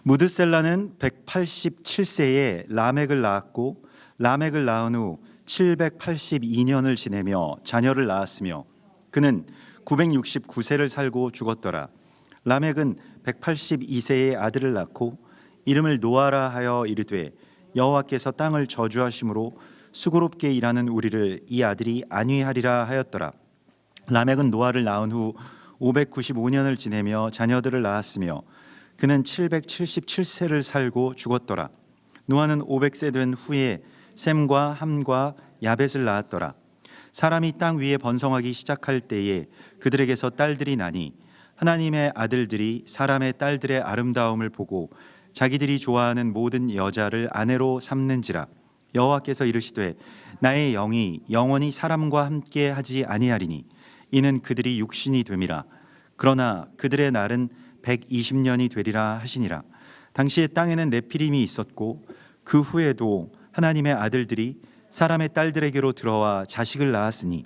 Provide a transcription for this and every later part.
무드셀라는 187세에 라멕을 낳았고 라멕을 낳은 후 782년을 지내며 자녀를 낳았으며 그는 969세를 살고 죽었더라. 라멕은 182세에 아들을 낳고 이름을 노아라 하여 이르되 여호와께서 땅을 저주하심으로 수고롭게 일하는 우리를 이 아들이 안위하리라 하였더라. 라멕은 노아를 낳은 후 595년을 지내며 자녀들을 낳았으며 그는 777세를 살고 죽었더라. 노아는 500세 된 후에 셈과 함과 야벳을 낳았더라. 사람이 땅 위에 번성하기 시작할 때에 그들에게서 딸들이 나니 하나님의 아들들이 사람의 딸들의 아름다움을 보고 자기들이 좋아하는 모든 여자를 아내로 삼는지라. 여호와께서 이르시되 나의 영이 영원히 사람과 함께 하지 아니하리니 이는 그들이 육신이 됨이라. 그러나 그들의 날은 120년이 되리라 하시니라. 당시에 땅에는 네피림이 있었고 그 후에도 하나님의 아들들이 사람의 딸들에게로 들어와 자식을 낳았으니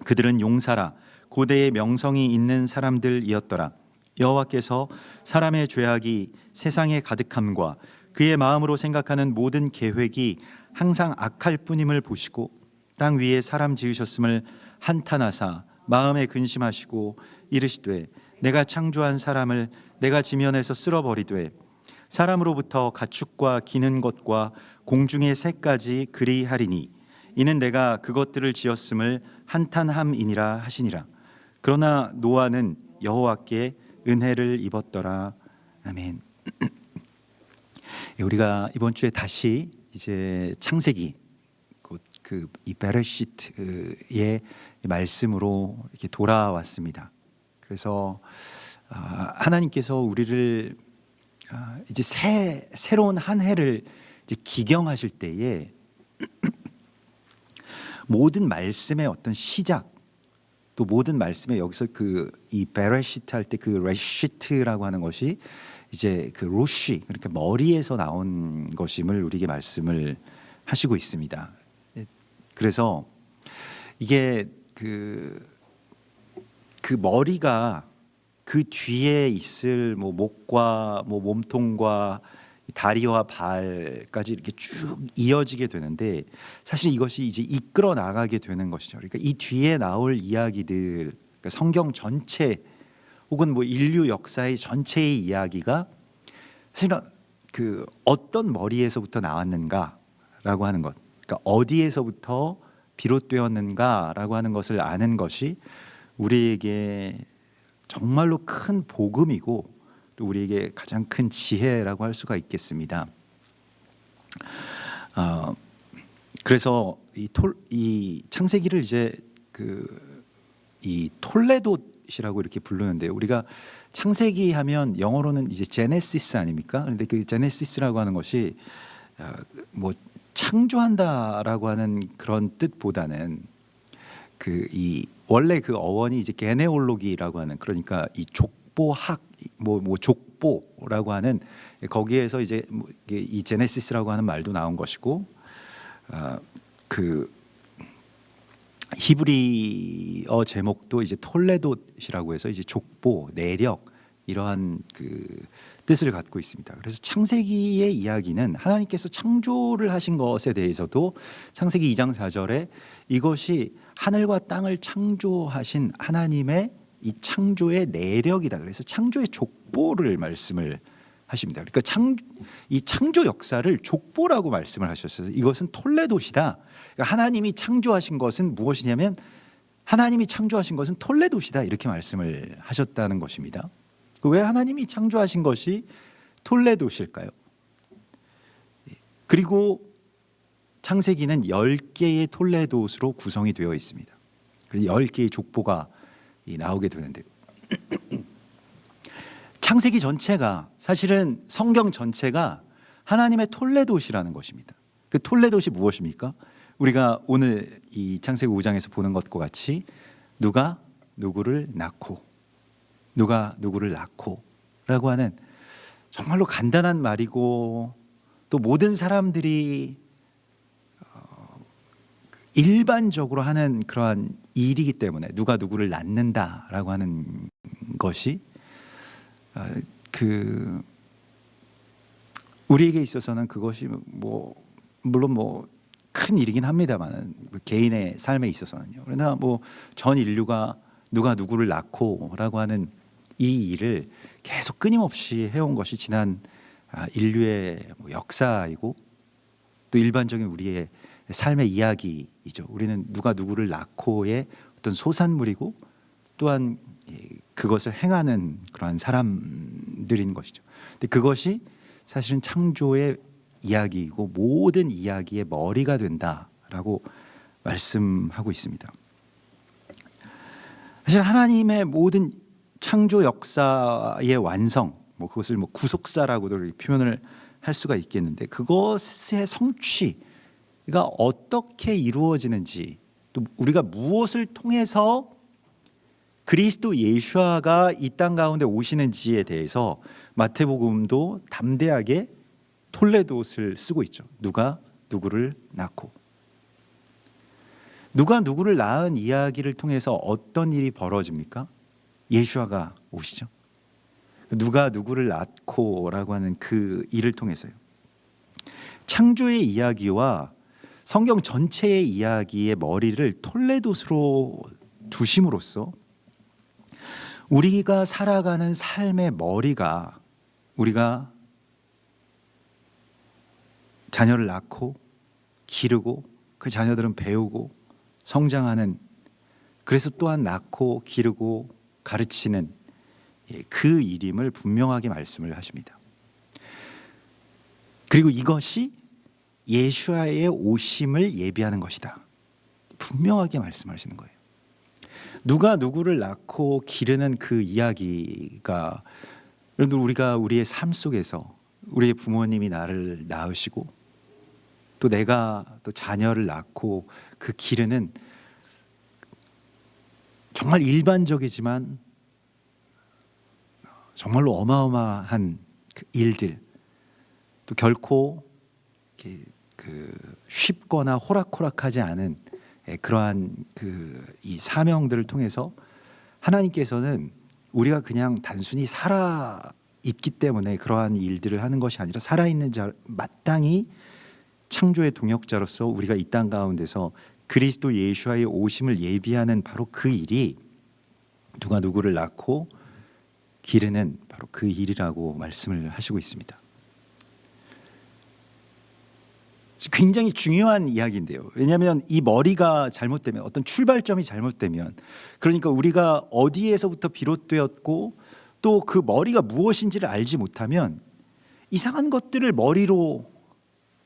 그들은 용사라 고대의 명성이 있는 사람들이었더라. 여호와께서 사람의 죄악이 세상에 가득함과 그의 마음으로 생각하는 모든 계획이 항상 악할 뿐임을 보시고 땅 위에 사람 지으셨음을 한탄하사 마음에 근심하시고 이르시되 내가 창조한 사람을 내가 지면에서 쓸어버리되 사람으로부터 가축과 기는 것과 공중의 새까지 그리하리니 이는 내가 그것들을 지었음을 한탄함이니라 하시니라. 그러나 노아는 여호와께 은혜를 입었더라. 아멘. 우리가 이번 주에 다시 이제 창세기 이 베레시트의 말씀으로 이렇게 돌아왔습니다. 그래서 하나님께서 우리를 이제 새로운 한 해를 이제 기경하실 때에 모든 말씀의 어떤 시작 또 모든 말씀에 여기서 이 베레시트 할 때 그 레시트라고 하는 것이 이제 그 로시 그러니까 머리에서 나온 것임을 우리에게 말씀을 하시고 있습니다. 그래서 이게 그 머리가 그 뒤에 있을 목과 몸통과 다리와 발까지 이렇게 쭉 이어지게 되는데 사실 이것이 이제 이끌어 나가게 되는 것이죠. 그러니까 이 뒤에 나올 이야기들, 그러니까 성경 전체 혹은 인류 역사의 전체의 이야기가 사실은 그 어떤 머리에서부터 나왔는가라고 하는 것, 그러니까 어디에서부터 비롯되었는가라고 하는 것을 아는 것이 우리에게 정말로 큰 복음이고 또 우리에게 가장 큰 지혜라고 할 수가 있겠습니다. 그래서 이 창세기를 이제 이 톨레도시라고 이렇게 부르는데요. 우리가 창세기 하면 영어로는 이제 제네시스 아닙니까? 그런데 그 제네시스라고 하는 것이 창조한다라고 하는 그런 뜻보다는 원래 그 어원이 이제 게네올로기라고 하는, 그러니까 이 족보학 족보라고 하는, 거기에서 이제 이 제네시스라고 하는 말도 나온 것이고, 그 히브리어 제목도 이제 톨레도시라고 해서 이제 족보, 내력 이러한 그 뜻을 갖고 있습니다. 그래서 창세기의 이야기는 하나님께서 창조를 하신 것에 대해서도 창세기 2장 4절에 이것이 하늘과 땅을 창조하신 하나님의 이 창조의 내력이다. 그래서 창조의 족보를 말씀을 하십니다. 그러니까 이 창조 역사를 족보라고 말씀을 하셨어요. 이것은 톨레도시다. 그러니까 하나님이 창조하신 것은 무엇이냐면 하나님이 창조하신 것은 톨레도시다. 이렇게 말씀을 하셨다는 것입니다. 왜 하나님이 창조하신 것이 톨레도실까요? 그리고 창세기는 10개의 톨레도스로 구성이 되어 있습니다. 10개의 족보가 나오게 되는데 창세기 전체가, 사실은 성경 전체가 하나님의 톨레도시라는 것입니다. 그 톨레도시 무엇입니까? 우리가 오늘 이 창세기 5장에서 보는 것과 같이 누가 누구를 낳고 누가 누구를 낳고 라고 하는 정말로 간단한 말이고, 또 모든 사람들이 일반적으로 하는 그러한 일이기 때문에 누가 누구를 낳는다라고 하는 것이 우리에게 있어서는 그것이 물론 큰 일이긴 합니다만은 개인의 삶에 있어서는요. 그러나 전 인류가 누가 누구를 낳고라고 하는 이 일을 계속 끊임없이 해온 것이 지난 인류의 역사이고 또 일반적인 우리의 삶의 이야기이죠. 우리는 누가 누구를 낳고의 어떤 소산물이고 또한 그것을 행하는 그러한 사람들인 것이죠. 근데 그것이 사실은 창조의 이야기이고 모든 이야기의 머리가 된다라고 말씀하고 있습니다. 사실 하나님의 모든 창조 역사의 완성, 그것을 구속사라고도 표현을 할 수가 있겠는데 그것의 성취가 어떻게 이루어지는지 또 우리가 무엇을 통해서 그리스도 예수아가 이 땅 가운데 오시는지에 대해서 마태복음도 담대하게 톨레도스를 쓰고 있죠. 누가 누구를 낳고 누가 누구를 낳은 이야기를 통해서 어떤 일이 벌어집니까? 예수아가 오시죠. 누가 누구를 낳고라고 하는 그 일을 통해서요. 창조의 이야기와 성경 전체의 이야기의 머리를 톨레도스로 두심으로써 우리가 살아가는 삶의 머리가 우리가 자녀를 낳고 기르고 그 자녀들은 배우고 성장하는, 그래서 또한 낳고 기르고 가르치는 그 일임을 분명하게 말씀을 하십니다. 그리고 이것이 예수아의 오심을 예비하는 것이다. 분명하게 말씀하시는 거예요. 누가 누구를 낳고 기르는 그 이야기가, 여러분, 우리가 우리의 삶 속에서 우리의 부모님이 나를 낳으시고 또 내가 또 자녀를 낳고 그 기르는 정말 일반적이지만 정말로 어마어마한 그 일들, 또 결코 쉽거나 호락호락하지 않은 그러한 이 사명들을 통해서 하나님께서는 우리가 그냥 단순히 살아 있기 때문에 그러한 일들을 하는 것이 아니라 살아있는 자, 마땅히 창조의 동역자로서 우리가 이 땅 가운데서 그리스도 예수와의 오심을 예비하는 바로 그 일이 누가 누구를 낳고 기르는 바로 그 일이라고 말씀을 하시고 있습니다. 굉장히 중요한 이야기인데요. 왜냐하면 이 머리가 잘못되면, 어떤 출발점이 잘못되면, 그러니까 우리가 어디에서부터 비롯되었고 또 그 머리가 무엇인지를 알지 못하면 이상한 것들을 머리로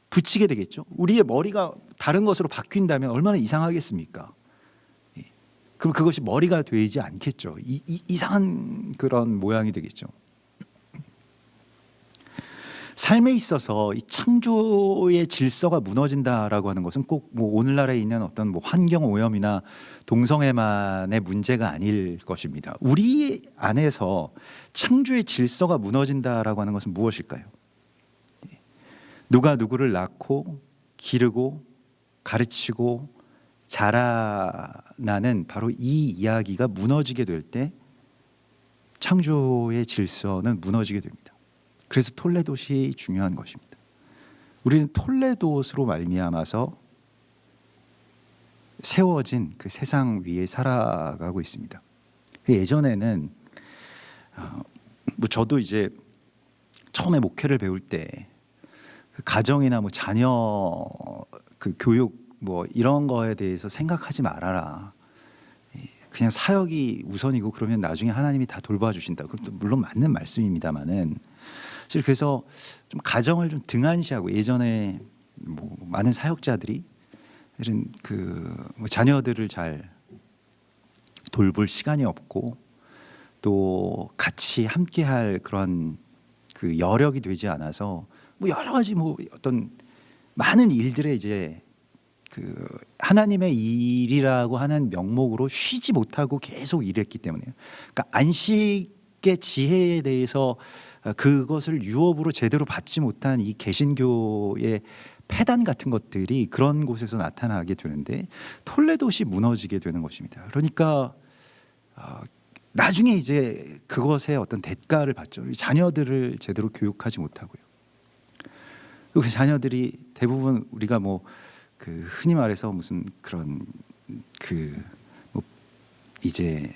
붙이게 되겠죠. 우리의 머리가 다른 것으로 바뀐다면 얼마나 이상하겠습니까? 그럼 그것이 머리가 되지 않겠죠. 이상한 그런 모양이 되겠죠. 삶에 있어서 이 창조의 질서가 무너진다라고 하는 것은 꼭 오늘날에 있는 어떤 환경 오염이나 동성애만의 문제가 아닐 것입니다. 우리 안에서 창조의 질서가 무너진다라고 하는 것은 무엇일까요? 누가 누구를 낳고 기르고 가르치고 자라나는 바로 이 이야기가 무너지게 될 때 창조의 질서는 무너지게 됩니다. 그래서 톨레도시 중요한 것입니다. 우리는 톨레도스로 말미암아서 세워진 그 세상 위에 살아가고 있습니다. 예전에는 저도 이제 처음에 목회를 배울 때 가정이나 자녀 그 교육 이런 거에 대해서 생각하지 말아라. 그냥 사역이 우선이고 그러면 나중에 하나님이 다 돌봐주신다. 그것도 물론 맞는 말씀입니다만은, 그래서 좀 가정을 좀 등한시하고, 예전에 많은 사역자들이 자녀들을 잘 돌볼 시간이 없고 또 같이 함께할 그런 그 여력이 되지 않아서 여러 가지 어떤 많은 일들에 이제 하나님의 일이라고 하는 명목으로 쉬지 못하고 계속 일했기 때문에요. 그러니까 안식의 지혜에 대해서 그것을 유업으로 제대로 받지 못한 이 개신교의 폐단 같은 것들이 그런 곳에서 나타나게 되는데 톨레도시 무너지게 되는 것입니다. 그러니까 나중에 이제 그것의 어떤 대가를 받죠. 자녀들을 제대로 교육하지 못하고요. 그 자녀들이 대부분 우리가 뭐 그 흔히 말해서 무슨 그런 그 뭐 이제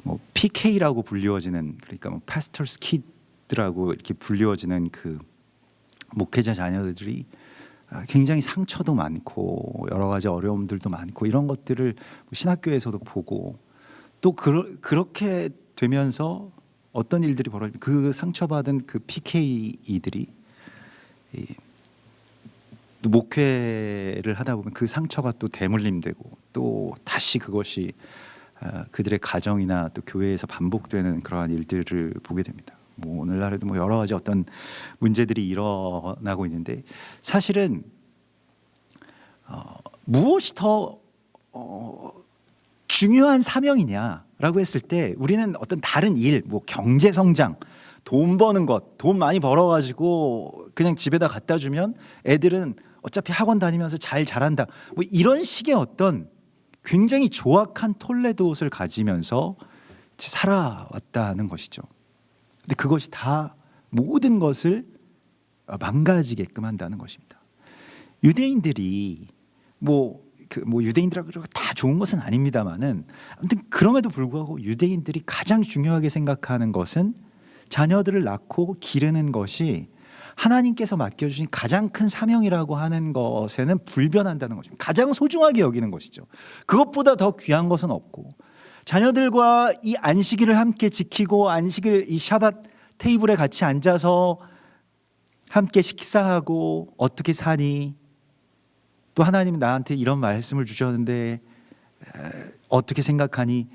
뭐 PK라고 불리워지는, 그러니까 뭐 파스터스 키드라고 이렇게 불리워지는 그 목회자 자녀들이 굉장히 상처도 많고 여러 가지 어려움들도 많고 이런 것들을 신학교에서도 보고, 또 그렇게 되면서 어떤 일들이 벌어지면 그 상처받은 그 PK이들이 또 목회를 하다 보면 그 상처가 또 대물림되고 또 다시 그것이 그들의 가정이나 또 교회에서 반복되는 그러한 일들을 보게 됩니다. 뭐 오늘날에도 뭐 여러 가지 어떤 문제들이 일어나고 있는데, 사실은 무엇이 더 중요한 사명이냐라고 했을 때 우리는 어떤 다른 일, 뭐 경제 성장, 돈 버는 것, 돈 많이 벌어가지고 그냥 집에다 갖다 주면 애들은 어차피 학원 다니면서 잘 자란다, 뭐 이런 식의 어떤 굉장히 조악한 톨레도옷을 가지면서 살아왔다는 것이죠. 근데 그것이 다 모든 것을 망가지게끔 한다는 것입니다. 유대인들이 뭐 유대인들하고 다 좋은 것은 아닙니다만은, 아무튼 그럼에도 불구하고 유대인들이 가장 중요하게 생각하는 것은 자녀들을 낳고 기르는 것이 하나님께서 맡겨주신 가장 큰 사명이라고 하는 것에는 불변한다는 것입니다. 가장 소중하게 여기는 것이죠. 그것보다 더 귀한 것은 없고, 자녀들과 이 안식일을 함께 지키고 안식일 이 샤밧 테이블에 같이 앉아서 함께 식사하고 어떻게 사니, 또 하나님이 나한테 이런 말씀을 주셨는데 어떻게 생각하니,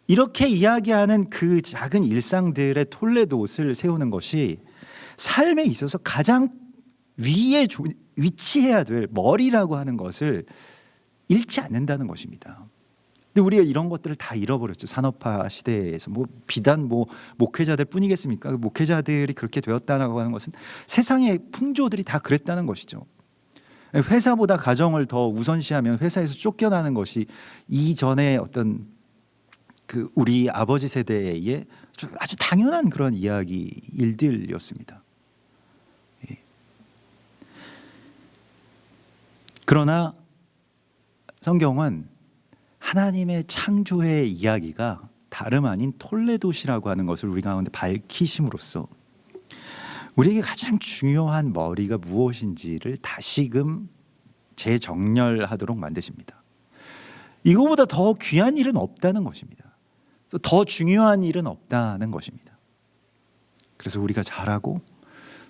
이렇게 이야기하는 그 작은 일상들의 톨레도옷을 세우는 것이 삶에 있어서 가장 위에 위치해야 될 머리라고 하는 것을 잃지 않는다는 것입니다. 근데 우리가 이런 것들을 다 잃어버렸죠. 산업화 시대에서. 뭐 비단 뭐 목회자들 뿐이겠습니까? 목회자들이 그렇게 되었다고 하는 것은 세상의 풍조들이 다 그랬다는 것이죠. 회사보다 가정을 더 우선시하면 회사에서 쫓겨나는 것이 이전에 어떤 그 우리 아버지 세대의 아주 당연한 그런 이야기 일들이었습니다. 그러나 성경은 하나님의 창조의 이야기가 다름 아닌 톨레도시라고 하는 것을 우리 가운데 밝히심으로써 우리에게 가장 중요한 머리가 무엇인지를 다시금 재정렬하도록 만드십니다. 이거보다 더 귀한 일은 없다는 것입니다. 더 중요한 일은 없다는 것입니다. 그래서 우리가 잘하고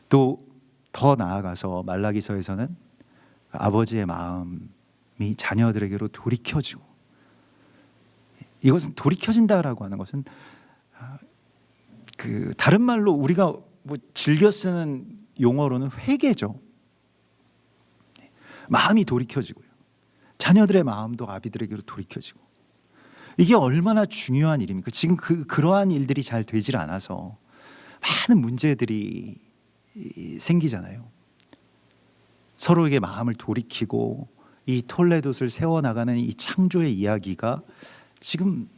또 더 나아가서 말라기서에서는 아버지의 마음이 자녀들에게로 돌이켜지고, 이것은 돌이켜진다라고 하는 것은 그 다른 말로 우리가 뭐 즐겨 쓰는 용어로는 회개죠. 마음이 돌이켜지고요. 자녀들의 마음도 아비들에게로 돌이켜지고, 이게 얼마나 중요한 일입니까? 지금 그러한 일들이 잘 되질 않아서 많은 문제들이 생기잖아요. 서로에게 마음을 돌이키고 이 톨레도스를 세워나가는 이 창조의 이야기가 지금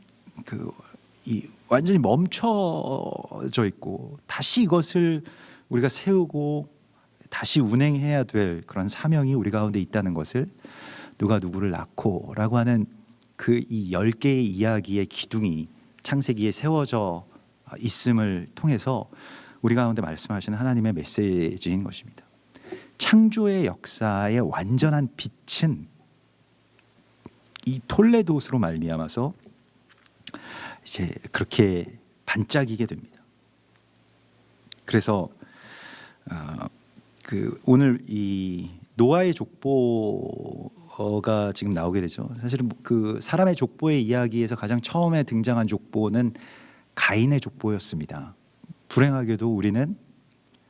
완전히 멈춰져 있고, 다시 이것을 우리가 세우고 다시 운행해야 될 그런 사명이 우리 가운데 있다는 것을, 누가 누구를 낳고라고 하는 그 이 10개의 이야기의 기둥이 창세기에 세워져 있음을 통해서 우리 가운데 말씀하시는 하나님의 메시지인 것입니다. 창조의 역사의 완전한 빛은 이 톨레도스로 말미암아서 이제 그렇게 반짝이게 됩니다. 그래서 오늘 이 노아의 족보가 지금 나오게 되죠. 사실은 그 사람의 족보의 이야기에서 가장 처음에 등장한 족보는 가인의 족보였습니다. 불행하게도 우리는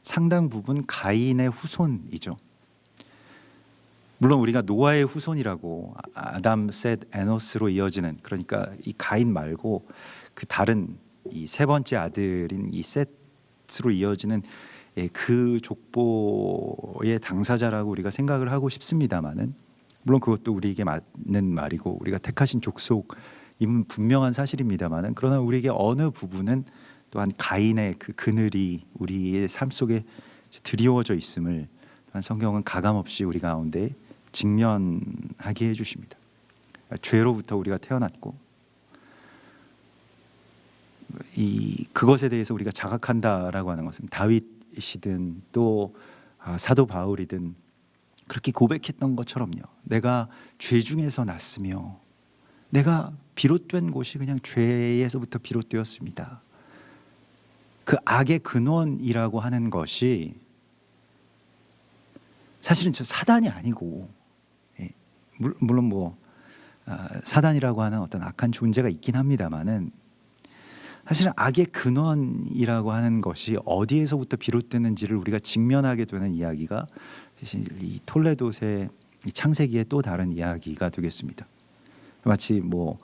상당 부분 가인의 후손이죠. 물론 우리가 노아의 후손이라고 아담, 셋, 에노스로 이어지는, 그러니까 이 가인 말고 그 다른 이 세 번째 아들인 이 셋으로 이어지는 그 족보의 당사자라고 우리가 생각을 하고 싶습니다만은, 물론 그것도 우리에게 맞는 말이고 우리가 택하신 족속임은 분명한 사실입니다만은, 그러나 우리에게 어느 부분은 또한 가인의 그 그늘이 우리의 삶 속에 드리워져 있음을 또한 성경은 가감없이 우리 가운데 직면하게 해주십니다. 죄로부터 우리가 태어났고 그것에 대해서 우리가 자각한다라고 하는 것은 다윗이든 또 사도 바울이든 그렇게 고백했던 것처럼요. 내가 죄 중에서 났으며 내가 비롯된 곳이 그냥 죄에서부터 비롯되었습니다. 그 악의 근원이라고 하는 것이 사실은 저 사단이 아니고, 물론 뭐 사단이라고 하는 어떤 악한 존재가 있긴 합니다만은 사실은 악의 근원이라고 하는 것이 어디에서부터 비롯되는지를 우리가 직면하게 되는 이야기가 이 톨레도의 이 창세기의 또 다른 이야기가 되겠습니다. 마치 뭐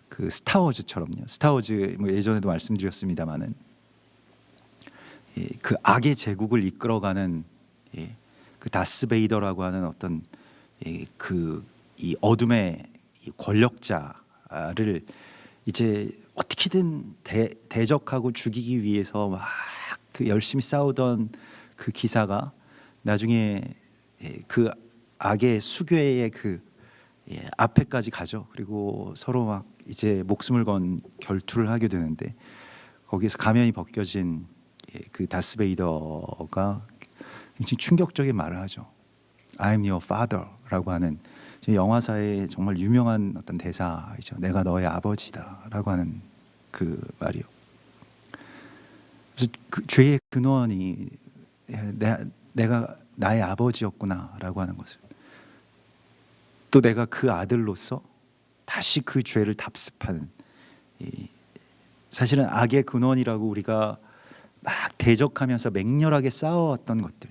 그 스타워즈처럼요. 스타워즈 뭐 예전에도 말씀드렸습니다만은 그 악의 제국을 이끌어가는 그 다스베이더라고 하는 어떤 이 어둠의 권력자를 이제 어떻게든 대적하고 죽이기 위해서 막 그 열심히 싸우던 그 기사가 나중에 그 악의 수괴의 그 앞에까지 가죠. 그리고 서로 막 이제 목숨을 건 결투를 하게 되는데 거기에서 가면이 벗겨진 그 다스베이더가 굉장히 충격적인 말을 하죠. I'm your father라고 하는 영화사의 정말 유명한 어떤 대사이죠. 내가 너의 아버지다라고 하는 그 말이요. 그래서 그 죄의 근원이 내가 나의 아버지였구나라고 하는 것을, 또 내가 그 아들로서 다시 그 죄를 답습하는, 사실은 악의 근원이라고 우리가 막 대적하면서 맹렬하게 싸워왔던 것들,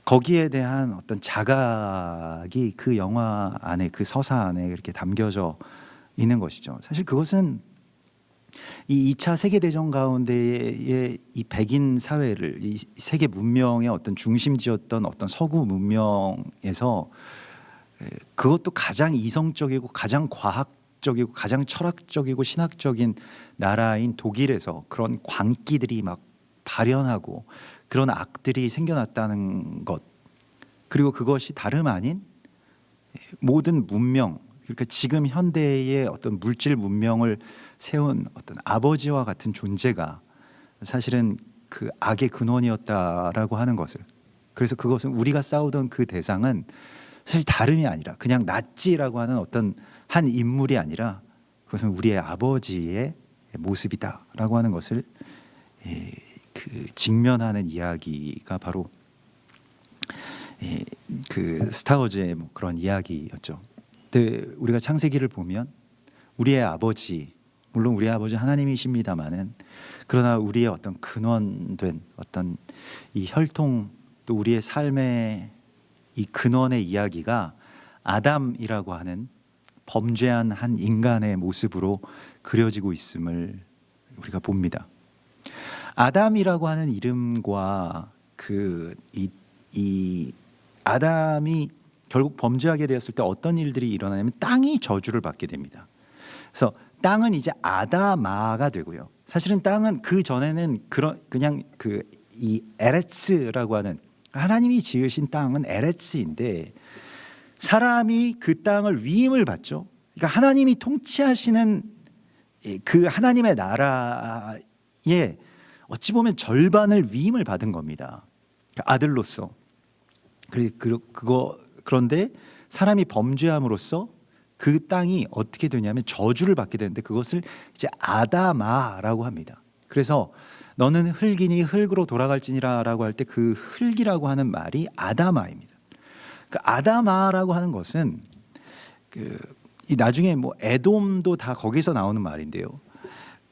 거기에 대한 어떤 자각이 그 영화 안에, 그 서사 안에 이렇게 담겨져 있는 것이죠. 사실 그것은 이 2차 세계대전 가운데의 이 백인 사회를, 이 세계 문명의 어떤 중심지였던 어떤 서구 문명에서 그것도 가장 이성적이고 가장 과학적이고 가장 철학적이고 신학적인 나라인 독일에서 그런 광기들이 막 발현하고 그런 악들이 생겨났다는 것, 그리고 그것이 다름 아닌 모든 문명, 그러니까 지금 현대의 어떤 물질 문명을 세운 어떤 아버지와 같은 존재가 사실은 그 악의 근원이었다라고 하는 것을, 그래서 그것은 우리가 싸우던 그 대상은 사실 다름이 아니라 그냥 나치라고 하는 어떤 한 인물이 아니라 그것은 우리의 아버지의 모습이다라고 하는 것을 그 직면하는 이야기가 바로 그 스타워즈의 뭐 그런 이야기였죠. 근데 우리가 창세기를 보면 우리의 아버지, 물론 우리의 아버지 하나님이십니다마는, 그러나 우리의 어떤 근원된 어떤 이 혈통, 또 우리의 삶의 이 근원의 이야기가 아담이라고 하는 범죄한 한 인간의 모습으로 그려지고 있음을 우리가 봅니다. 아담이라고 하는 이름과 이 아담이 결국 범죄하게 되었을 때 어떤 일들이 일어나냐면 땅이 저주를 받게 됩니다. 그래서 땅은 이제 아다마가 되고요. 사실은 땅은 그 전에는 그냥 이 에레츠라고 하는, 하나님이 지으신 땅은 에레츠인데 사람이 그 땅을 위임을 받죠. 그러니까 하나님이 통치하시는 그 하나님의 나라에 어찌 보면 절반을 위임을 받은 겁니다. 그러니까 아들로서. 그런데 사람이 범죄함으로써 그 땅이 어떻게 되냐면 저주를 받게 되는데 그것을 이제 아다마라고 합니다. 그래서 너는 흙이니 흙으로 돌아갈지니라라고 할 때 그 흙이라고 하는 말이 아다마입니다. 그 아다마라고 하는 것은 이 나중에 뭐 에돔도 다 거기서 나오는 말인데요.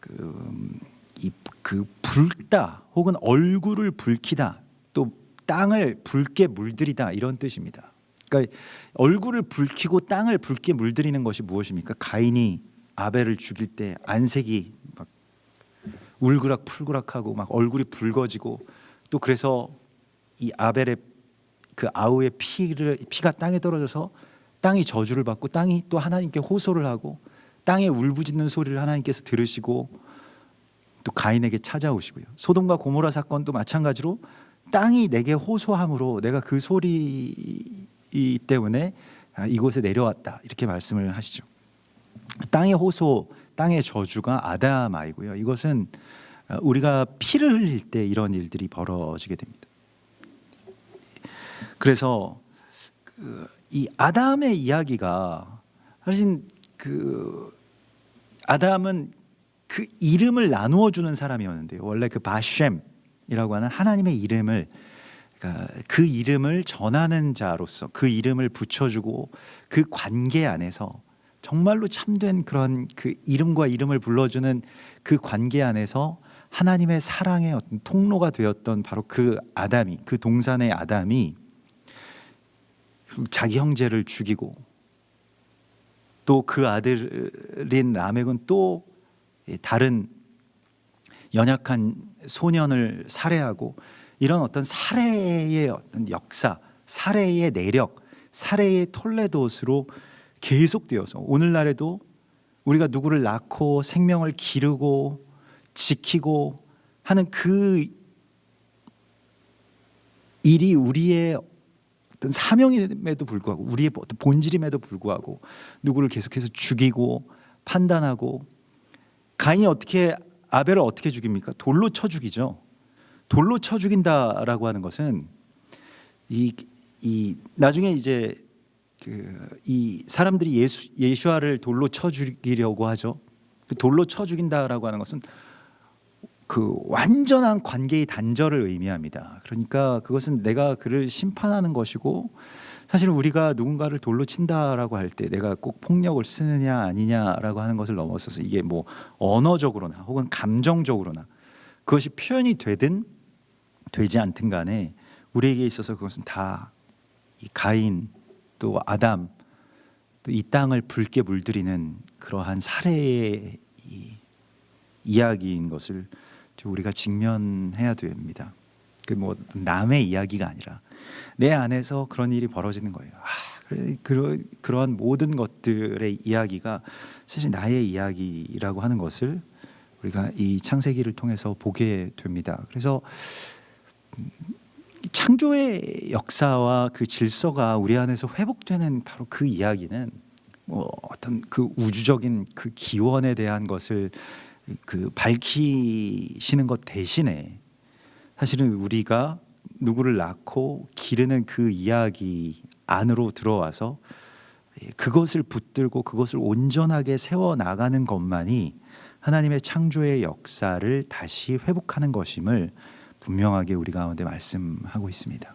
그 붉다 혹은 얼굴을 붉히다, 또 땅을 붉게 물들이다, 이런 뜻입니다. 그러니까 얼굴을 붉히고 땅을 붉게 물들이는 것이 무엇입니까? 가인이 아벨을 죽일 때 안색이 막 울그락풀그락하고 막 얼굴이 붉어지고, 또 그래서 이 아벨의 그 아우의 피가 땅에 떨어져서 땅이 저주를 받고 땅이 또 하나님께 호소를 하고 땅에 울부짖는 소리를 하나님께서 들으시고 또 가인에게 찾아오시고요. 소돔과 고모라 사건도 마찬가지로 땅이 내게 호소함으로 내가 그 소리 때문에 이곳에 내려왔다 이렇게 말씀을 하시죠. 땅의 호소, 땅의 저주가 아담아이고요. 이것은 우리가 피를 흘릴 때 이런 일들이 벌어지게 됩니다. 그래서 이 아담의 이야기가 사실 아담은 그 이름을 나누어 주는 사람이었는데요. 원래 그 바셴이라고 하는 하나님의 이름을 그 이름을 전하는 자로서 그 이름을 붙여주고 그 관계 안에서 정말로 참된 그런 그 이름과 이름을 불러주는 그 관계 안에서 하나님의 사랑의 어떤 통로가 되었던 바로 그 아담이, 그 동산의 아담이 자기 형제를 죽이고 또 그 아들인 라멕은 또 다른 연약한 소년을 살해하고 이런 어떤 살해의 어떤 역사, 살해의 내력, 살해의 톨레도스로 계속되어서 오늘날에도 우리가 누구를 낳고 생명을 기르고 지키고 하는 그 일이 우리의 어떤 사명임에도 불구하고 우리의 어떤 본질임에도 불구하고 누구를 계속해서 죽이고 판단하고 가인이 어떻게 아벨을 어떻게 죽입니까? 돌로 쳐 죽이죠. 돌로 쳐 죽인다라고 하는 것은 이 나중에 이제 이 사람들이 예수아를 돌로 쳐 죽이려고 하죠. 돌로 쳐 죽인다라고 하는 것은 그 완전한 관계의 단절을 의미합니다. 그러니까 그것은 내가 그를 심판하는 것이고 사실은 우리가 누군가를 돌로 친다라고 할 때 내가 꼭 폭력을 쓰느냐 아니냐라고 하는 것을 넘어서서 이게 뭐 언어적으로나 혹은 감정적으로나 그것이 표현이 되든 되지 않든 간에 우리에게 있어서 그것은 다 이 가인 또 아담 또 이 땅을 붉게 물들이는 그러한 살해의 이야기인 것을 우리가 직면해야 됩니다. 그 뭐 남의 이야기가 아니라 내 안에서 그런 일이 벌어지는 거예요. 그러한 모든 것들의 이야기가 사실 나의 이야기라고 하는 것을 우리가 이 창세기를 통해서 보게 됩니다. 그래서 창조의 역사와 그 질서가 우리 안에서 회복되는 바로 그 이야기는 뭐 어떤 그 우주적인 그 기원에 대한 것을 그 밝히시는 것 대신에 사실은 우리가 누구를 낳고 기르는 그 이야기 안으로 들어와서 그것을 붙들고 그것을 온전하게 세워나가는 것만이 하나님의 창조의 역사를 다시 회복하는 것임을 분명하게 우리 가운데 말씀하고 있습니다.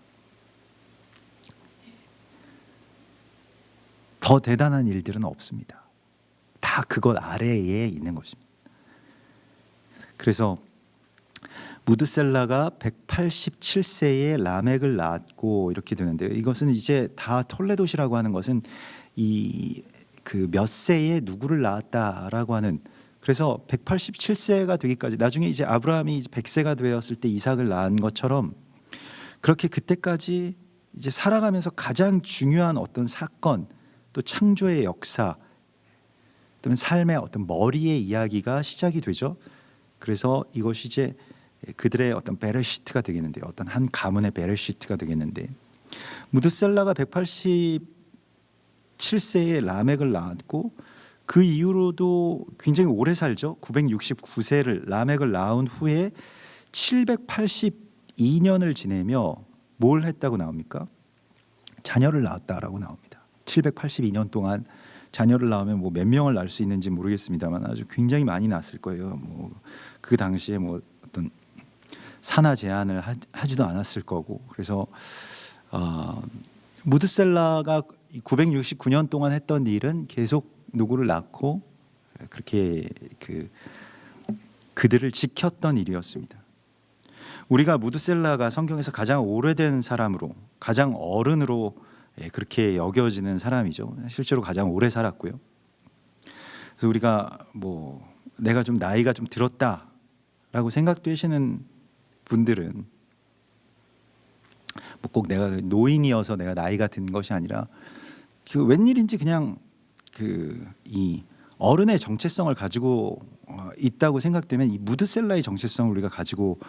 더 대단한 일들은 없습니다. 다 그것 아래에 있는 것입니다. 그래서 무드셀라가 187세에 라멕을 낳았고 이렇게 되는데요. 이것은 이제 다 톨레도시라고 하는 것은 이 그 몇 세에 누구를 낳았다라고 하는 그래서 187세가 되기까지 나중에 이제 아브라함이 이제 100세가 되었을 때 이삭을 낳은 것처럼 그렇게 그때까지 이제 살아가면서 가장 중요한 어떤 사건 또 창조의 역사 또는 삶의 어떤 머리의 이야기가 시작이 되죠. 그래서 이것이 이제 그들의 어떤 베레시트가 되겠는데 어떤 한 가문의 베레시트가 되겠는데 무드셀라가 187세에 라멕을 낳았고 그 이후로도 굉장히 오래 살죠. 969세를 라멕을 낳은 후에 782년을 지내며 뭘 했다고 나옵니까? 자녀를 낳았다라고 나옵니다. 782년 동안 자녀를 낳으면 뭐 몇 명을 낳을 수 있는지 모르겠습니다만 아주 굉장히 많이 낳았을 거예요. 뭐 그 당시에 뭐 어떤 산하 제한을 하지도 않았을 거고 그래서 무드셀라가 969년 동안 했던 일은 계속 누구를 낳고 그렇게 그들을 지켰던 일이었습니다. 우리가 무드셀라가 성경에서 가장 오래된 사람으로 가장 어른으로 그렇게 여겨지는 사람이죠. 실제로 가장 오래 살았고요. 그래서 우리가 뭐 내가 좀 나이가 좀 들었다라고 생각되시는 분들은 뭐 꼭 내가 노인이어서 내가 나이가 든 것이 아니라 그 웬일인지 그냥 이 어른의 정체성을 가지고 있다고 생각되면 이 무드셀라의 정체성을 우리가 가지고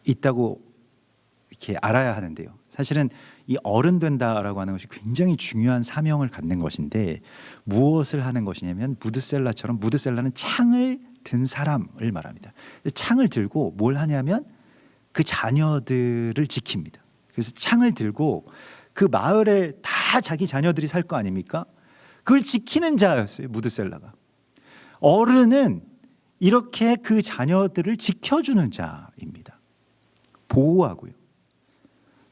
있다고 이렇게 알아야 하는데요. 사실은 이 어른 된다라고 하는 것이 굉장히 중요한 사명을 갖는 것인데 무엇을 하는 것이냐면 무드셀라처럼 무드셀라는 창을 든 사람을 말합니다. 창을 들고 뭘 하냐면 그 자녀들을 지킵니다. 그래서 창을 들고 그 마을에 다 자기 자녀들이 살 거 아닙니까? 그걸 지키는 자였어요, 무드셀라가. 어른은 이렇게 그 자녀들을 지켜주는 자입니다. 보호하고요.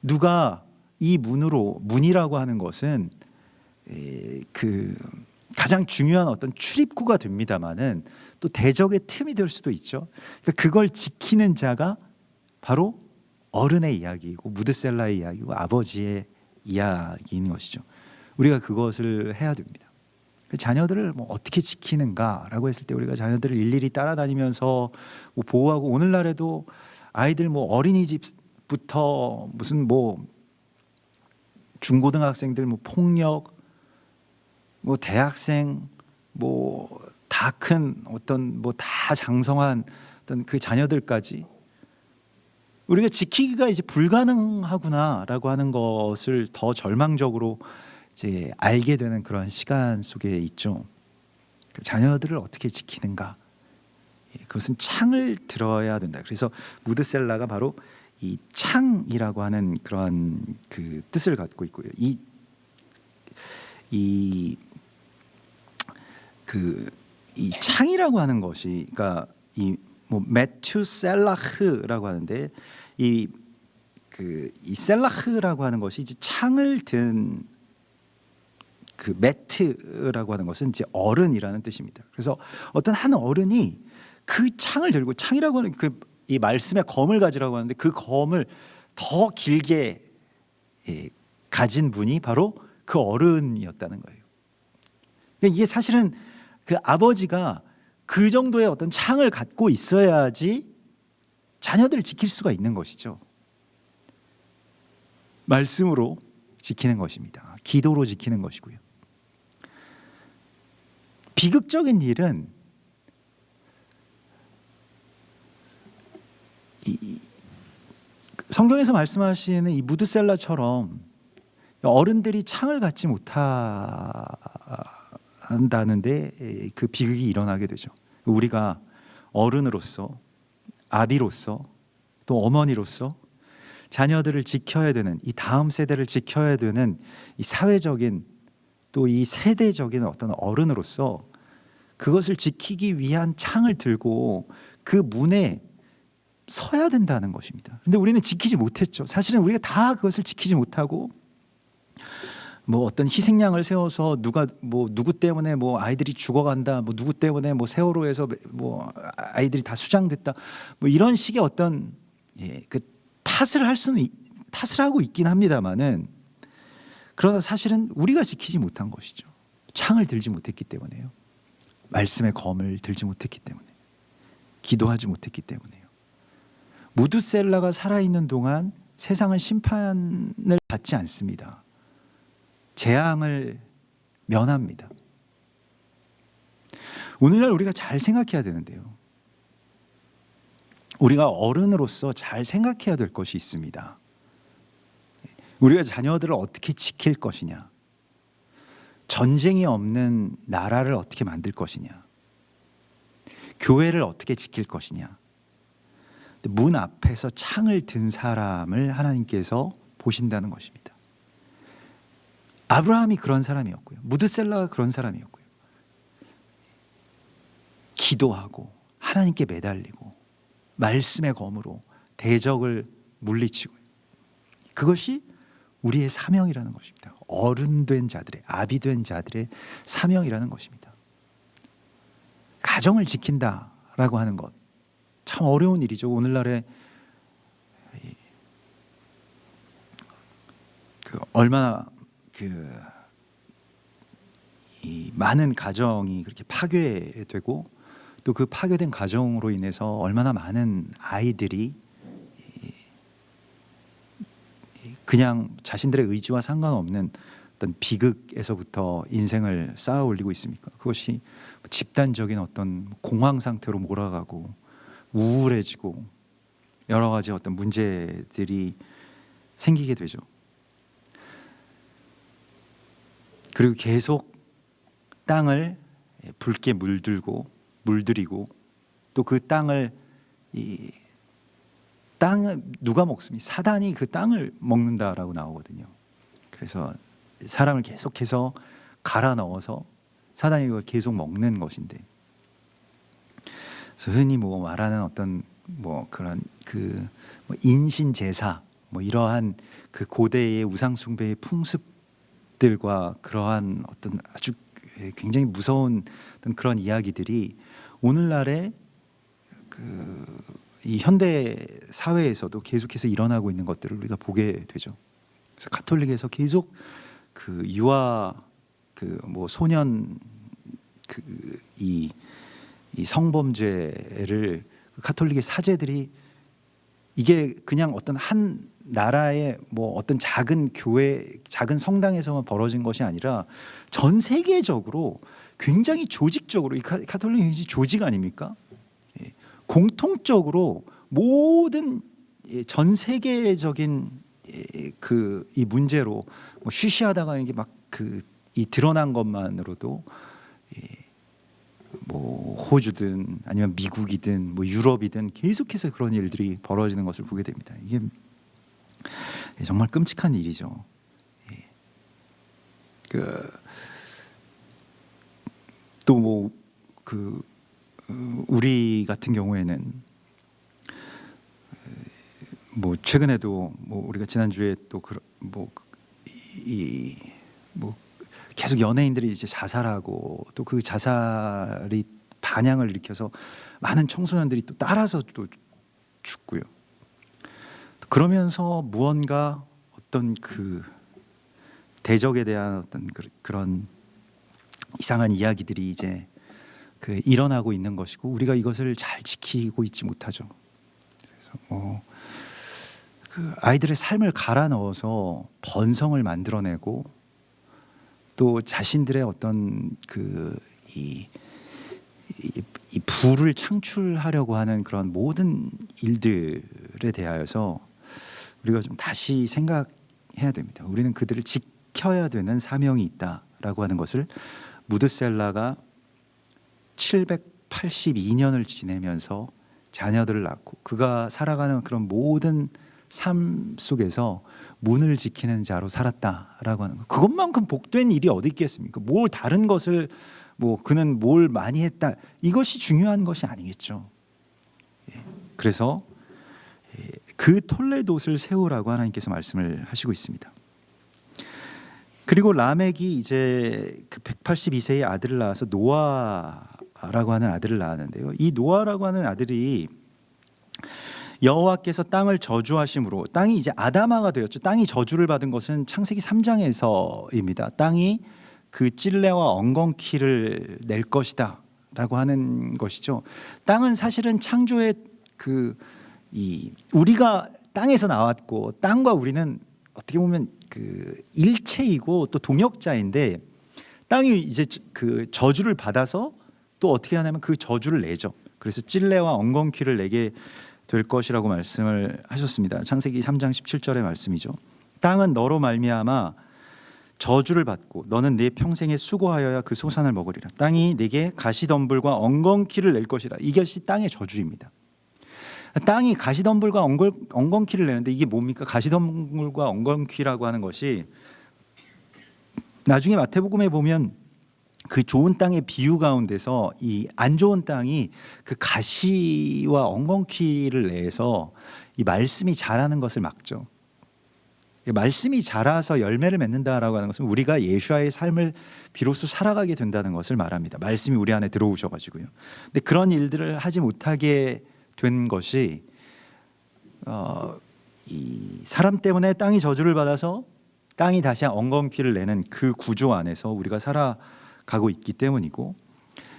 누가 이 문이라고 하는 것은 그 가장 중요한 어떤 출입구가 됩니다만은 또 대적의 틈이 될 수도 있죠. 그러니까 그걸 지키는 자가 바로 어른의 이야기이고 무드셀라의 이야기고 아버지의 이야기인 것이죠. 우리가 그것을 해야 됩니다. 그 자녀들을 뭐 어떻게 지키는가라고 했을 때 우리가 자녀들을 일일이 따라다니면서 뭐 보호하고 오늘날에도 아이들 뭐 어린이집부터 무슨 뭐 중고등학생들 뭐 폭력 뭐 대학생 뭐 다 큰 어떤 뭐 다 장성한 어떤 그 자녀들까지 우리가 지키기가 이제 불가능하구나라고 하는 것을 더 절망적으로 이제 알게 되는 그런 시간 속에 있죠. 자녀들을 어떻게 지키는가? 그것은 창을 들어야 된다. 그래서 무드셀라가 바로 이 창이라고 하는 그런 그 뜻을 갖고 있고요. 이 창이라고 하는 것이, 그러니까 이 뭐 메투셀라흐라고 하는데 이 셀라흐라고 하는 것이 이제 창을 든 그 메트라고 하는 것은 이제 어른이라는 뜻입니다. 그래서 어떤 한 어른이 그 창을 들고, 창이라고 하는 이 말씀의 검을 가지라고 하는데 그 검을 더 길게 가진 분이 바로 그 어른이었다는 거예요. 그러니까 이게 사실은 그 아버지가 그 정도의 어떤 창을 갖고 있어야지 자녀들을 지킬 수가 있는 것이죠. 말씀으로 지키는 것입니다. 기도로 지키는 것이고요. 비극적인 일은 성경에서 말씀하시는 이 무드셀라처럼 어른들이 창을 갖지 못한다는데 그 비극이 일어나게 되죠. 우리가 어른으로서, 아비로서, 또 어머니로서 자녀들을 지켜야 되는, 이 다음 세대를 지켜야 되는 이 사회적인 또 이 세대적인 어떤 어른으로서 그것을 지키기 위한 창을 들고 그 문에 서야 된다는 것입니다. 그런데 우리는 지키지 못했죠. 사실은 우리가 다 그것을 지키지 못하고 뭐 어떤 희생양을 세워서 누구 때문에 뭐 아이들이 죽어간다, 뭐 누구 때문에 뭐 세월호에서 뭐 아이들이 다 수장됐다, 뭐 이런 식의 어떤 그 탓을 하고 있긴 합니다만은, 그러나 사실은 우리가 지키지 못한 것이죠. 창을 들지 못했기 때문에요. 말씀의 검을 들지 못했기 때문에, 기도하지 못했기 때문에요. 무드셀라가 살아있는 동안 세상은 심판을 받지 않습니다. 재앙을 면합니다. 오늘날 우리가 잘 생각해야 되는데요. 우리가 어른으로서 잘 생각해야 될 것이 있습니다. 우리가 자녀들을 어떻게 지킬 것이냐, 전쟁이 없는 나라를 어떻게 만들 것이냐, 교회를 어떻게 지킬 것이냐. 문 앞에서 창을 든 사람을 하나님께서 보신다는 것입니다. 아브라함이 그런 사람이었고요. 무드셀라가 그런 사람이었고요. 기도하고 하나님께 매달리고 말씀의 검으로 대적을 물리치고, 그것이 우리의 사명이라는 것입니다. 어른된 자들의, 아비된 자들의 사명이라는 것입니다. 가정을 지킨다라고 하는 것 참 어려운 일이죠. 오늘날에 얼마나 이 많은 가정이 그렇게 파괴되고 또 그 파괴된 가정으로 인해서 얼마나 많은 아이들이 그냥 자신들의 의지와 상관없는 어떤 비극에서부터 인생을 쌓아 올리고 있습니까? 그것이 집단적인 어떤 공황 상태로 몰아가고 우울해지고 여러 가지 어떤 문제들이 생기게 되죠. 그리고 계속 땅을 붉게 물들이고 또 그 땅을 땅을 누가 먹습니까? 사단이 그 땅을 먹는다라고 나오거든요. 그래서 사람을 계속해서 갈아 넣어서 사단이 그걸 계속 먹는 것인데, 그래서 흔히 뭐 말하는 어떤 뭐 그런 뭐 인신 제사 뭐 이러한 그 고대의 우상 숭배의 풍습들과 그러한 어떤 아주 굉장히 무서운 어떤 그런 이야기들이 오늘날의 이 현대 사회에서도 계속해서 일어나고 있는 것들을 우리가 보게 되죠. 그래서 가톨릭에서 계속 그 유아 뭐 소년 이 성범죄를 가톨릭의 사제들이 이게 그냥 어떤 한 나라의 뭐 어떤 작은 교회, 작은 성당에서만 벌어진 것이 아니라 전 세계적으로 굉장히 조직적으로, 이 가톨릭이 조직 아닙니까? 공통적으로 모든 전 세계적인 이 문제로 뭐 쉬쉬하다가 이게 막 이 드러난 것만으로도 뭐 호주든 아니면 미국이든 뭐 유럽이든 계속해서 그런 일들이 벌어지는 것을 보게 됩니다. 이게 정말 끔찍한 일이죠. 또 뭐 우리 같은 경우에는 뭐 최근에도 뭐 우리가 지난주에 또 뭐 계속 연예인들이 이제 자살하고 또 그 자살이 반향을 일으켜서 많은 청소년들이 또 따라서 또 죽고요. 그러면서 무언가 어떤 대적에 대한 어떤 그런 이상한 이야기들이 이제 일어나고 있는 것이고, 우리가 이것을 잘 지키고 있지 못하죠. 그래서 아이들의 삶을 갈아 넣어서 번성을 만들어내고 또 자신들의 어떤 이 부를 창출하려고 하는 그런 모든 일들에 대하여서 우리가 좀 다시 생각해야 됩니다. 우리는 그들을 지켜야 되는 사명이 있다라고 하는 것을 무드셀라가 782년을 지내면서 자녀들을 낳고 그가 살아가는 그런 모든 삶 속에서 문을 지키는 자로 살았다라고 하는 것, 그것만큼 복된 일이 어디 있겠습니까? 뭘 다른 것을 뭐 그는 뭘 많이 했다, 이것이 중요한 것이 아니겠죠. 그래서 그 톨레도스를 세우라고 하나님께서 말씀을 하시고 있습니다. 그리고 라멕이 이제 182세의 아들을 낳아서 노아라고 하는 아들을 낳았는데요. 이 노아라고 하는 아들이 여호와께서 땅을 저주하심으로 땅이 이제 아담아가 되었죠. 땅이 저주를 받은 것은 창세기 3장에서입니다. 땅이 그 찔레와 엉겅퀴를 낼 것이다 라고 하는 것이죠. 땅은 사실은 창조의 우리가 땅에서 나왔고, 땅과 우리는 어떻게 보면 일체이고 또 동역자인데, 땅이 이제 저주를 받아서 또 어떻게 하냐면 그 저주를 내죠. 그래서 찔레와 엉겅퀴를 내게 될 것이라고 말씀을 하셨습니다. 창세기 3장 17절의 말씀이죠. 땅은 너로 말미암아 저주를 받고 너는 내 평생에 수고하여야 그 소산을 먹으리라. 땅이 내게 가시덤불과 엉겅퀴를 낼 것이라. 이것이 땅의 저주입니다. 땅이 가시덤불과 엉겅퀴를 내는데 이게 뭡니까? 가시덤불과 엉겅퀴라고 하는 것이 나중에 마태복음에 보면 그 좋은 땅의 비유 가운데서 이 안 좋은 땅이 그 가시와 엉겅퀴를 내서 이 말씀이 자라는 것을 막죠. 말씀이 자라서 열매를 맺는다라고 하는 것은 우리가 예수와의 삶을 비로소 살아가게 된다는 것을 말합니다. 말씀이 우리 안에 들어오셔가지고요. 근데 그런 일들을 하지 못하게 된 것이 이 사람 때문에 땅이 저주를 받아서 땅이 다시 엉겅퀴를 내는 그 구조 안에서 우리가 살아가고 있기 때문이고,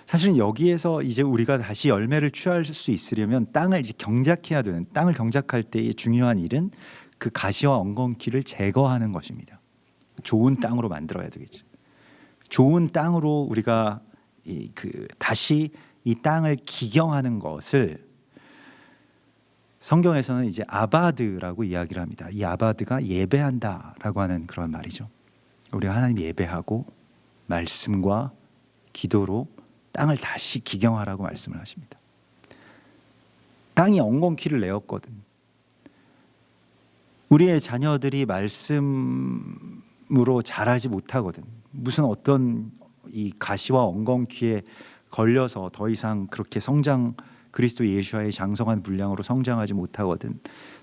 사실은 여기에서 이제 우리가 다시 열매를 취할 수 있으려면 땅을 이제 경작해야 되는, 땅을 경작할 때의 중요한 일은 그 가시와 엉겅퀴를 제거하는 것입니다. 좋은 땅으로 만들어야 되겠죠. 좋은 땅으로 우리가 다시 이 땅을 기경하는 것을 성경에서는 이제 아바드라고 이야기를 합니다. 이 아바드가 예배한다라고 하는 그런 말이죠. 우리가 하나님 예배하고 말씀과 기도로 땅을 다시 기경하라고 말씀을 하십니다. 땅이 엉겅퀴를 내었거든. 우리의 자녀들이 말씀으로 자라지 못하거든. 무슨 어떤 이 가시와 엉겅퀴에 걸려서 더 이상 그렇게 그리스도 예수와의 장성한 분량으로 성장하지 못하거든.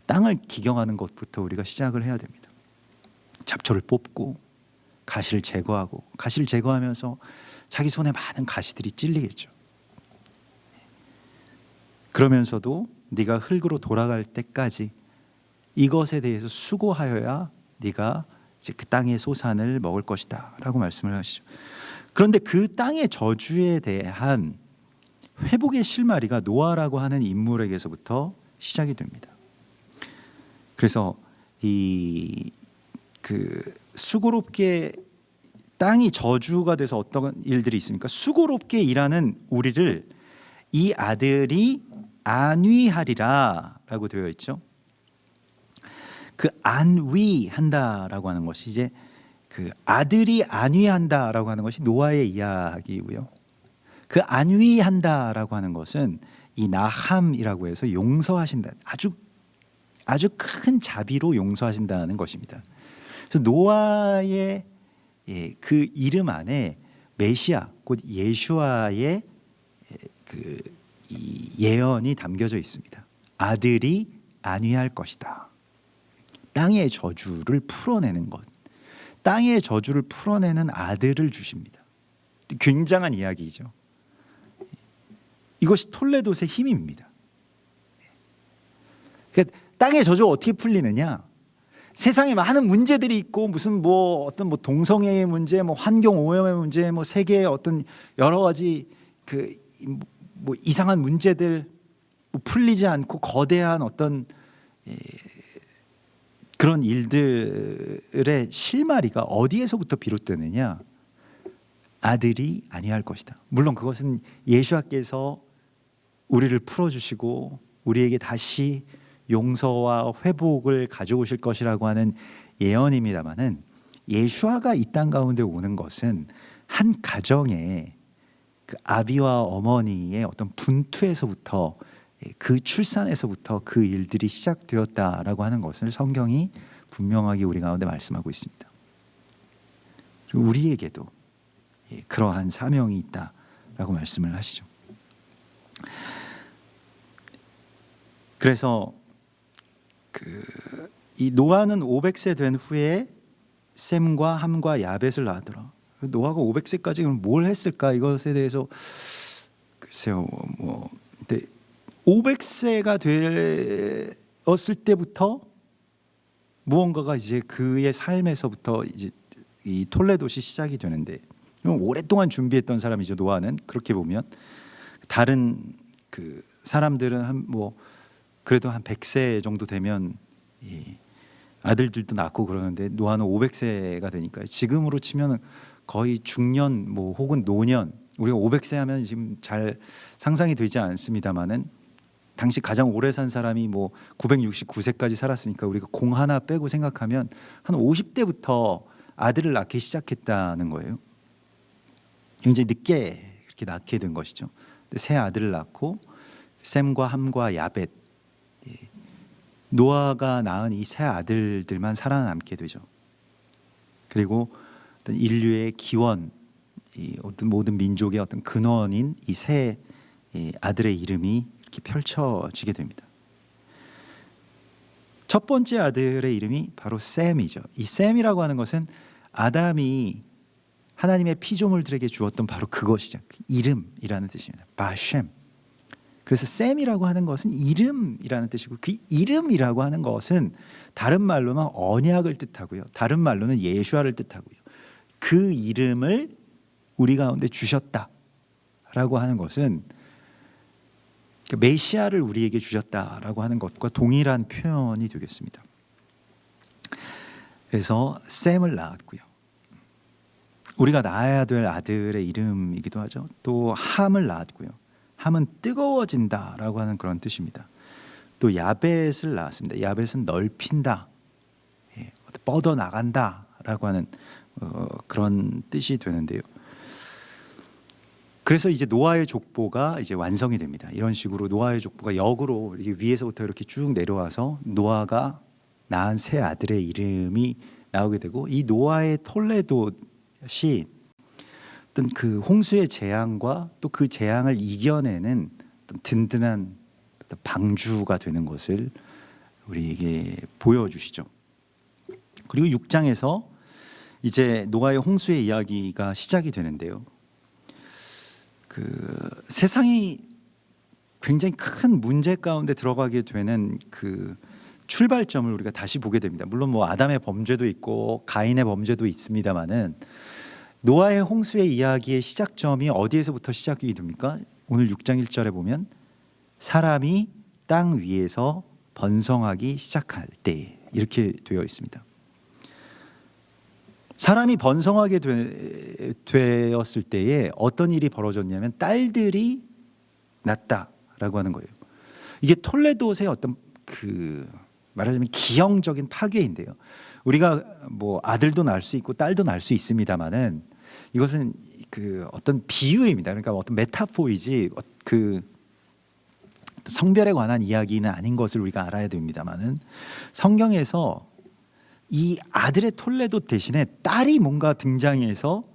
땅을 기경하는 것부터 우리가 시작을 해야 됩니다. 잡초를 뽑고 가시를 제거하고, 가시를 제거하면서 자기 손에 많은 가시들이 찔리겠죠. 그러면서도 네가 흙으로 돌아갈 때까지 이것에 대해서 수고하여야 네가 이제 그 땅의 소산을 먹을 것이다 라고 말씀을 하시죠. 그런데 그 땅의 저주에 대한 회복의 실마리가 노아라고 하는 인물에게서부터 시작이 됩니다. 그래서 수고롭게 땅이 저주가 돼서 어떤 일들이 있습니까? 수고롭게 일하는 우리를 이 아들이 안위하리라라고 되어 있죠. 그 안위한다라고 하는 것이 이제 그 아들이 안위한다라고 하는 것이 노아의 이야기고요. 그 안위한다라고 하는 것은 이 나함이라고 해서 용서하신다, 아주 큰 자비로 용서하신다는 것입니다. 그래서 노아의 그 이름 안에 메시아 곧 예수와의 이 예언이 담겨져 있습니다. 아들이 안위할 것이다. 땅의 저주를 풀어내는 것, 땅의 저주를 풀어내는 아들을 주십니다. 굉장한 이야기죠. 이것이 톨레도스의 힘입니다. 그러니까 땅의 저주가 어떻게 풀리느냐? 세상에 많은 문제들이 있고 무슨 어떤 동성애의 문제, 환경 오염의 문제, 세계의 어떤 여러 가지 이상한 문제들 풀리지 않고 거대한 어떤 그런 일들의 실마리가 어디에서부터 비롯되느냐? 아들이 안위할 것이다. 물론 그것은 예수께서 우리를 풀어주시고 우리에게 다시 용서와 회복을 가져오실 것이라고 하는 예언입니다마는, 예수아가 이 땅 가운데 오는 것은 한 가정의 그 아비와 어머니의 어떤 분투에서부터, 그 출산에서부터 그 일들이 시작되었다라고 하는 것을 성경이 분명하게 우리 가운데 말씀하고 있습니다. 그리고 우리에게도 그러한 사명이 있다라고 말씀을 하시죠. 그래서 이 노아는 500세 된 후에 셈과 함과 야벳을 낳았더라. 노아가 500세까지 그럼 뭘 했을까? 이것에 대해서 글쎄요. 근데 500세가 되었을 때부터 무언가가 이제 그의 삶에서부터 이제 이 톨레도시 시작이 되는데, 오랫동안 준비했던 사람이죠. 노아는 그렇게 보면 다른 그 사람들은 그래도 한 100세 정도 되면 아들들도 낳고 그러는데 노아는 500세가 되니까 지금으로 치면 거의 중년 혹은 노년, 우리가 500세 하면 지금 잘 상상이 되지 않습니다만은 당시 가장 오래 산 사람이 969세까지 살았으니까 우리가 공 하나 빼고 생각하면 한 50대부터 아들을 낳기 시작했다는 거예요. 굉장히 늦게 그렇게 낳게 된 것이죠. 세 아들을 낳고 셈과 함과 야벳, 노아가 낳은 이 세 아들들만 살아남게 되죠. 그리고 어떤 인류의 기원, 어떤 모든 민족의 어떤 근원인 이 세 아들의 이름이 이렇게 펼쳐지게 됩니다. 첫 번째 아들의 이름이 바로 셈이죠. 이 셈이라고 하는 것은 아담이 하나님의 피조물들에게 주었던 바로 그것이죠. 이름이라는 뜻입니다. 바셈. 그래서 셈이라고 하는 것은 이름이라는 뜻이고, 그 이름이라고 하는 것은 다른 말로는 언약을 뜻하고요, 다른 말로는 예수아를 뜻하고요. 그 이름을 우리 가운데 주셨다라고 하는 것은 메시아를 우리에게 주셨다라고 하는 것과 동일한 표현이 되겠습니다. 그래서 셈을 낳았고요. 우리가 낳아야 될 아들의 이름이기도 하죠. 또 함을 낳았고요. 함은 뜨거워진다라고 하는 그런 뜻입니다. 또 야벳을 낳았습니다. 야벳은 넓힌다, 뻗어 나간다라고 하는 그런 뜻이 되는데요. 그래서 이제 노아의 족보가 이제 완성이 됩니다. 이런 식으로 노아의 족보가 역으로 이렇게 위에서부터 이렇게 쭉 내려와서 노아가 낳은 세 아들의 이름이 나오게 되고, 이 노아의 톨레도시 어떤 그 홍수의 재앙과 또 그 재앙을 이겨내는 어떤 든든한 어떤 방주가 되는 것을 우리에게 보여주시죠. 그리고 6장에서 이제 노아의 홍수의 이야기가 시작이 되는데요. 그 세상이 굉장히 큰 문제 가운데 들어가게 되는 그 출발점을 우리가 다시 보게 됩니다. 물론 뭐 아담의 범죄도 있고 가인의 범죄도 있습니다만은 노아의 홍수의 이야기의 시작점이 어디에서부터 시작이 됩니까? 오늘 6장 1절에 보면 사람이 땅 위에서 번성하기 시작할 때, 이렇게 되어 있습니다. 사람이 번성하게 되었을 때에 어떤 일이 벌어졌냐면 딸들이 낳았다라고 하는 거예요. 이게 톨레도의 어떤 그 말하자면 기형적인 파괴인데요. 우리가 뭐 아들도 낳을 수 있고 딸도 낳을 수 있습니다만은 이것은 그 어떤 비유입니다. 그러니까 어떤 메타포이지 그 성별에 관한 이야기는 아닌 것을 우리가 알아야 됩니다만은, 성경에서 이 아들의 톨레도 대신에 딸이 뭔가 등장해서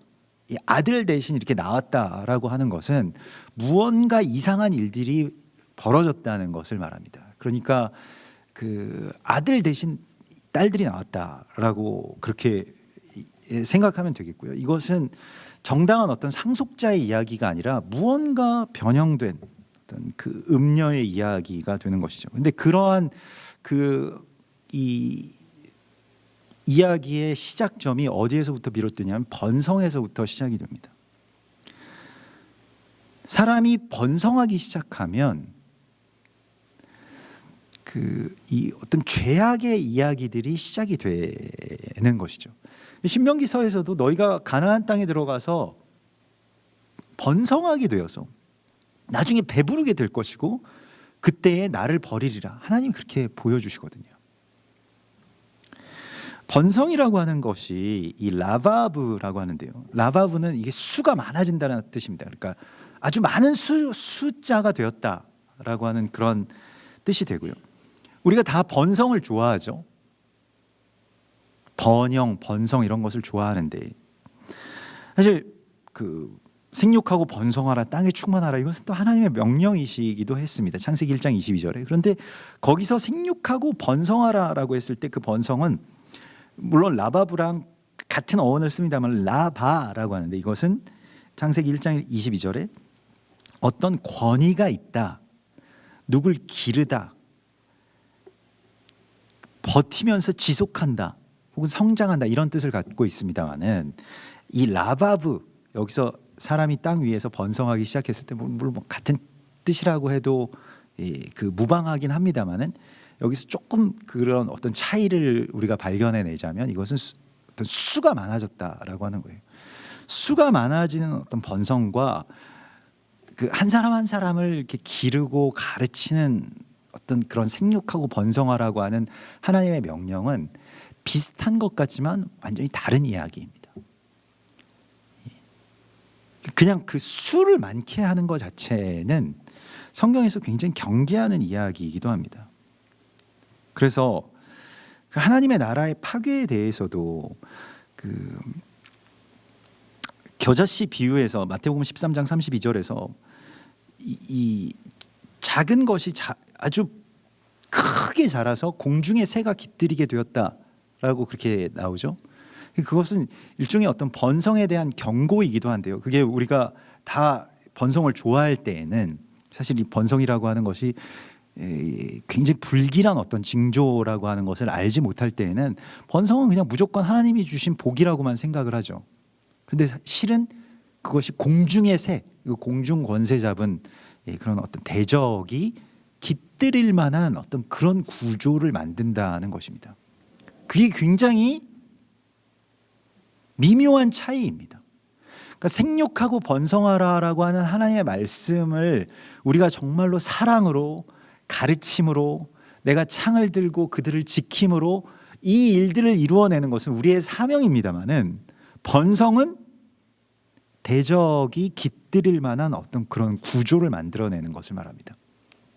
이 아들 대신 이렇게 나왔다라고 하는 것은 무언가 이상한 일들이 벌어졌다는 것을 말합니다. 그러니까 그 아들 대신 딸들이 나왔다라고 그렇게 생각하면 되겠고요. 이것은 정당한 어떤 상속자의 이야기가 아니라 무언가 변형된 어떤 그 음녀의 이야기가 되는 것이죠. 근데 그러한 그 이 이야기의 시작점이 어디에서부터 비롯되냐면 번성에서부터 시작이 됩니다. 사람이 번성하기 시작하면 그 이 어떤 죄악의 이야기들이 시작이 되는 것이죠. 신명기서에서도 너희가 가나안 땅에 들어가서 번성하게 되어서 나중에 배부르게 될 것이고 그때에 나를 버리리라, 하나님이 그렇게 보여주시거든요. 번성이라고 하는 것이 이 라바브라고 하는데요. 라바브는 이게 수가 많아진다는 뜻입니다. 그러니까 아주 많은 숫자가 되었다라고 하는 그런 뜻이 되고요. 우리가 다 번성을 좋아하죠. 번영, 번성 이런 것을 좋아하는데 사실 그 생육하고 번성하라, 땅에 충만하라, 이것은 또 하나님의 명령이시기도 했습니다. 창세기 1장 22절에. 그런데 거기서 생육하고 번성하라라고 했을 때 그 번성은 물론 라바브랑 같은 어원을 씁니다만 라바라고 하는데, 이것은 창세기 1장 22절에 어떤 권위가 있다, 누굴 기르다, 버티면서 지속한다, 혹은 성장한다, 이런 뜻을 갖고 있습니다만은 이 라바브, 여기서 사람이 땅 위에서 번성하기 시작했을 때 물론 같은 뜻이라고 해도 그 무방하긴 합니다만은 여기서 조금 그런 어떤 차이를 우리가 발견해내자면 이것은 어떤 수가 많아졌다라고 하는 거예요. 수가 많아지는 어떤 번성과 그 한 사람 한 사람을 이렇게 기르고 가르치는 어떤 그런 생육하고 번성하라고 하는 하나님의 명령은 비슷한 것 같지만 완전히 다른 이야기입니다. 그냥 그 수를 많게 하는 것 자체는 성경에서 굉장히 경계하는 이야기이기도 합니다. 그래서 그 하나님의 나라의 파괴에 대해서도 그 겨자씨 비유에서 마태복음 13장 32절에서 이 작은 것이 아주 크게 자라서 공중의 새가 깃들이게 되었다라고 그렇게 나오죠. 그것은 일종의 어떤 번성에 대한 경고이기도 한데요. 그게 우리가 다 번성을 좋아할 때에는 사실 이 번성이라고 하는 것이 굉장히 불길한 어떤 징조라고 하는 것을 알지 못할 때에는 번성은 그냥 무조건 하나님이 주신 복이라고만 생각을 하죠. 그런데 실은 그것이 공중의 새, 공중 권세 잡은 그런 어떤 대적이 깃들일 만한 어떤 그런 구조를 만든다는 것입니다. 그게 굉장히 미묘한 차이입니다. 그러니까 생육하고 번성하라라고 하는 하나님의 말씀을 우리가 정말로 사랑으로 가르침으로 내가 창을 들고 그들을 지킴으로 이 일들을 이루어내는 것은 우리의 사명입니다마는 번성은 대적이 깃들일 만한 어떤 그런 구조를 만들어내는 것을 말합니다.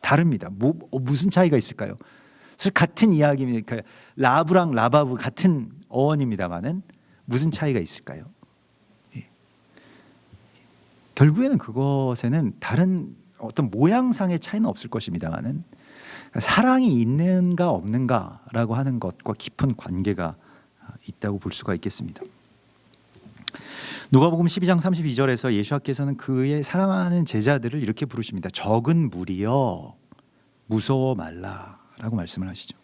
다릅니다. 무슨 차이가 있을까요? 사실 같은 이야기입니다. 그러니까 라브랑 라바브 같은 어원입니다마는 무슨 차이가 있을까요? 예. 결국에는 그것에는 다른 어떤 모양상의 차이는 없을 것입니다마는 사랑이 있는가 없는가라고 하는 것과 깊은 관계가 있다고 볼 수가 있겠습니다. 누가복음 12장 32절에서 예수께서는 그의 사랑하는 제자들을 이렇게 부르십니다. 적은 무리여 무서워 말라라고 말씀을 하시죠.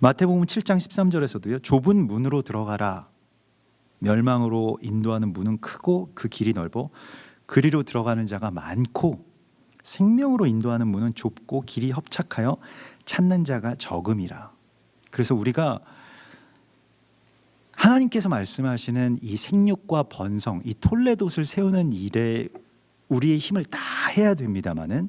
마태복음 7장 13절에서도요. 좁은 문으로 들어가라. 멸망으로 인도하는 문은 크고 그 길이 넓어 그리로 들어가는 자가 많고 생명으로 인도하는 문은 좁고 길이 협착하여 찾는 자가 적음이라. 그래서 우리가 하나님께서 말씀하시는 이 생육과 번성, 이 톨레돛을 세우는 일에 우리의 힘을 다 해야 됩니다마는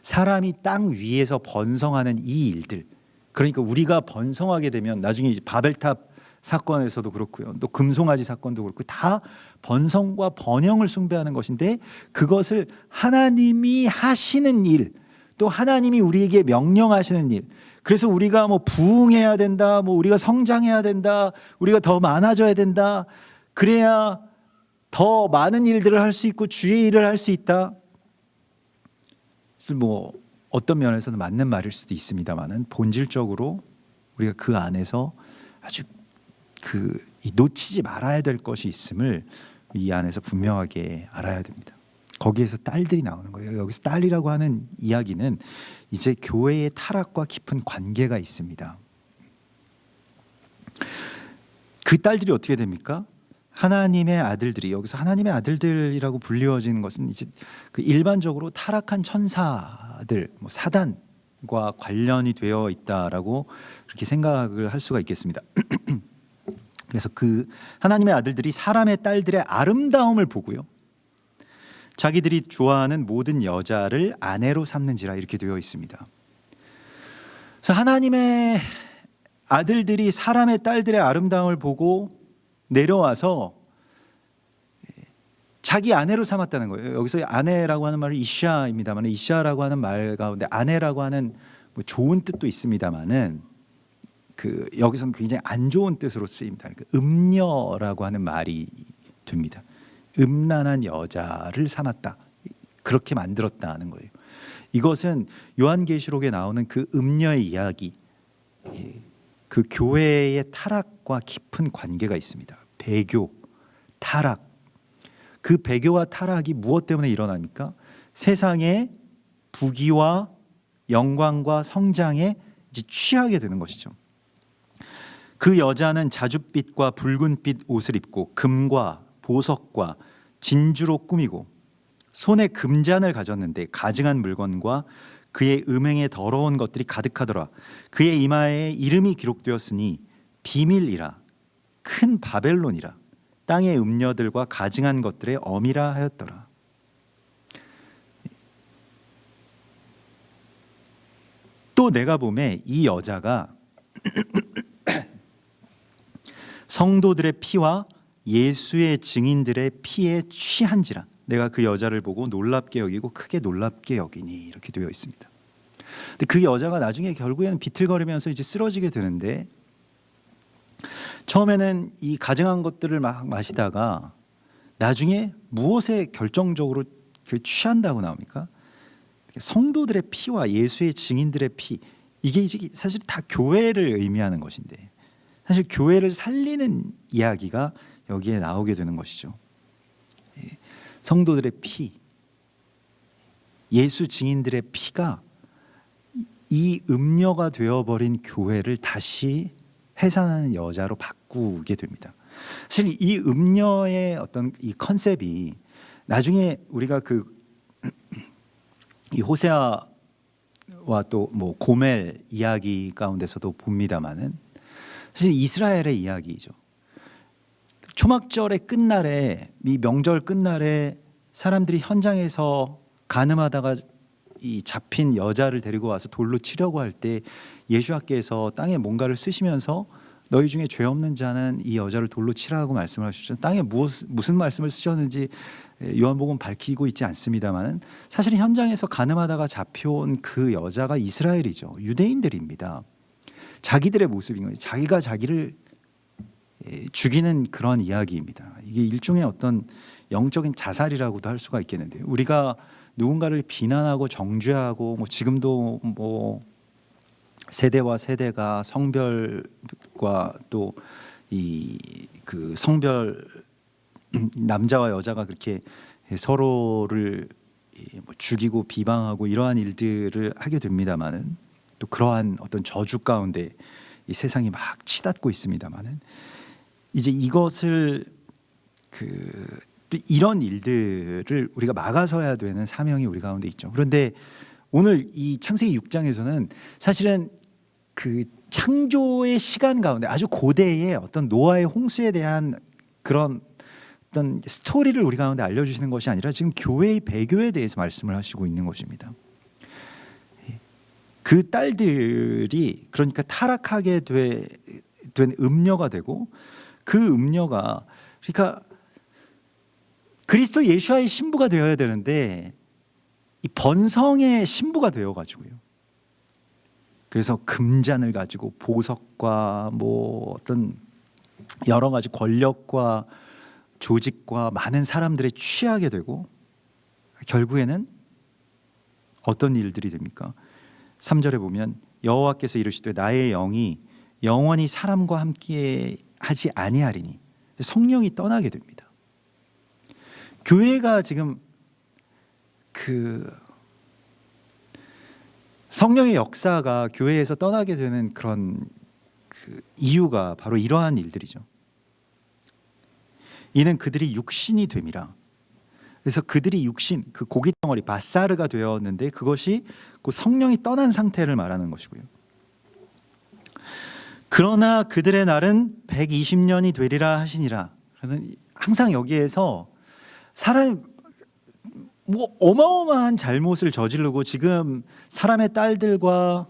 사람이 땅 위에서 번성하는 이 일들, 그러니까 우리가 번성하게 되면 나중에 이제 바벨탑 사건에서도 그렇고요, 또 금송아지 사건도 그렇고 다 번성과 번영을 숭배하는 것인데 그것을 하나님이 하시는 일, 또 하나님이 우리에게 명령하시는 일, 그래서 우리가 뭐 부흥해야 된다, 뭐 우리가 성장해야 된다, 우리가 더 많아져야 된다, 그래야 더 많은 일들을 할 수 있고 주의 일을 할 수 있다. 뭐 어떤 면에서는 맞는 말일 수도 있습니다만은 본질적으로 우리가 그 안에서 아주 놓치지 말아야 될 것이 있음을 이 안에서 분명하게 알아야 됩니다. 거기에서 딸들이 나오는 거예요. 여기서 딸이라고 하는 이야기는 이제 교회의 타락과 깊은 관계가 있습니다. 그 딸들이 어떻게 됩니까? 하나님의 아들들이, 여기서 하나님의 아들들이라고 불리워지는 것은 이제 그 일반적으로 타락한 천사들, 뭐 사단과 관련이 되어 있다라고 그렇게 생각을 할 수가 있겠습니다. 그래서 그 하나님의 아들들이 사람의 딸들의 아름다움을 보고요, 자기들이 좋아하는 모든 여자를 아내로 삼는지라 이렇게 되어 있습니다. 그래서 하나님의 아들들이 사람의 딸들의 아름다움을 보고 내려와서 자기 아내로 삼았다는 거예요. 여기서 아내라고 하는 말은 이샤입니다만, 이샤라고 하는 말 가운데 아내라고 하는 뭐 좋은 뜻도 있습니다만은 여기서는 굉장히 안 좋은 뜻으로 쓰입니다. 그러니까 음녀라고 하는 말이 됩니다. 음란한 여자를 삼았다, 그렇게 만들었다는 거예요. 이것은 요한계시록에 나오는 그 음녀의 이야기, 그 교회의 타락과 깊은 관계가 있습니다. 배교, 타락. 그 배교와 타락이 무엇 때문에 일어납니까? 세상의 부귀와 영광과 성장에 이제 취하게 되는 것이죠. 그 여자는 자줏빛과 붉은빛 옷을 입고 금과 보석과 진주로 꾸미고 손에 금잔을 가졌는데 가증한 물건과 그의 음행에 더러운 것들이 가득하더라. 그의 이마에 이름이 기록되었으니 비밀이라, 큰 바벨론이라, 땅의 음녀들과 가증한 것들의 어미라 하였더라. 또 내가 보매 이 여자가 성도들의 피와 예수의 증인들의 피에 취한지라. 내가 그 여자를 보고 놀랍게 여기고 크게 놀랍게 여기니, 이렇게 되어 있습니다. 근데 그 여자가 나중에 결국에는 비틀거리면서 이제 쓰러지게 되는데, 처음에는 이 가증한 것들을 막 마시다가 나중에 무엇에 결정적으로 취한다고 나옵니까? 성도들의 피와 예수의 증인들의 피, 이게 이제 사실 다 교회를 의미하는 것인데, 사실 교회를 살리는 이야기가 여기에 나오게 되는 것이죠. 성도들의 피, 예수 증인들의 피가 이 음녀가 되어버린 교회를 다시 해산하는 여자로 바꾸게 됩니다. 사실 이 음녀의 어떤 이 컨셉이 나중에 우리가 이 호세아와 또 뭐 고멜 이야기 가운데서도 봅니다만은 사실 이스라엘의 이야기이죠. 초막절의 끝날에, 이 명절 끝날에 사람들이 현장에서 간음하다가 이 잡힌 여자를 데리고 와서 돌로 치려고 할 때 예수께서 땅에 뭔가를 쓰시면서 너희 중에 죄 없는 자는 이 여자를 돌로 치라고 말씀을 하셨죠. 땅에 무슨 말씀을 쓰셨는지 요한복음 밝히고 있지 않습니다만 사실 현장에서 가늠하다가 잡혀온 그 여자가 이스라엘이죠. 유대인들입니다. 자기들의 모습인 거예요. 자기가 자기를 죽이는 그런 이야기입니다. 이게 일종의 어떤 영적인 자살이라고도 할 수가 있겠는데요. 우리가 누군가를 비난하고 정죄하고 뭐 지금도 뭐 세대와 세대가 성별과 또 이 그 성별 남자와 여자가 그렇게 서로를 뭐 죽이고 비방하고 이러한 일들을 하게 됩니다만은 또 그러한 어떤 저주 가운데 이 세상이 막 치닫고 있습니다만은 이제 이것을 또 이런 일들을 우리가 막아서야 되는 사명이 우리 가운데 있죠. 그런데 오늘 이 창세기 6장에서는 사실은 그 창조의 시간 가운데 아주 고대의 어떤 노아의 홍수에 대한 그런 어떤 스토리를 우리 가운데 알려주시는 것이 아니라 지금 교회의 배교에 대해서 말씀을 하시고 있는 것입니다. 그 딸들이 그러니까 타락하게 된 음녀가 되고 그 음녀가 그러니까 그리스도 예수와의 신부가 되어야 되는데 이 번성의 신부가 되어가지고요. 그래서 금잔을 가지고 보석과 뭐 어떤 여러 가지 권력과 조직과 많은 사람들에 취하게 되고 결국에는 어떤 일들이 됩니까? 3절에 보면 여호와께서 이르시되 나의 영이 영원히 사람과 함께 하지 아니하리니 성령이 떠나게 됩니다. 교회가 지금 성령의 역사가 교회에서 떠나게 되는 그런 이유가 바로 이러한 일들이죠. 이는 그들이 육신이 됨이라. 그래서 그들이 육신, 그 고기 덩어리 바사르가 되었는데 그것이 그 성령이 떠난 상태를 말하는 것이고요. 그러나 그들의 날은 120년이 되리라 하시니라. 항상 여기에서 사람이 뭐 어마어마한 잘못을 저지르고 지금 사람의 딸들과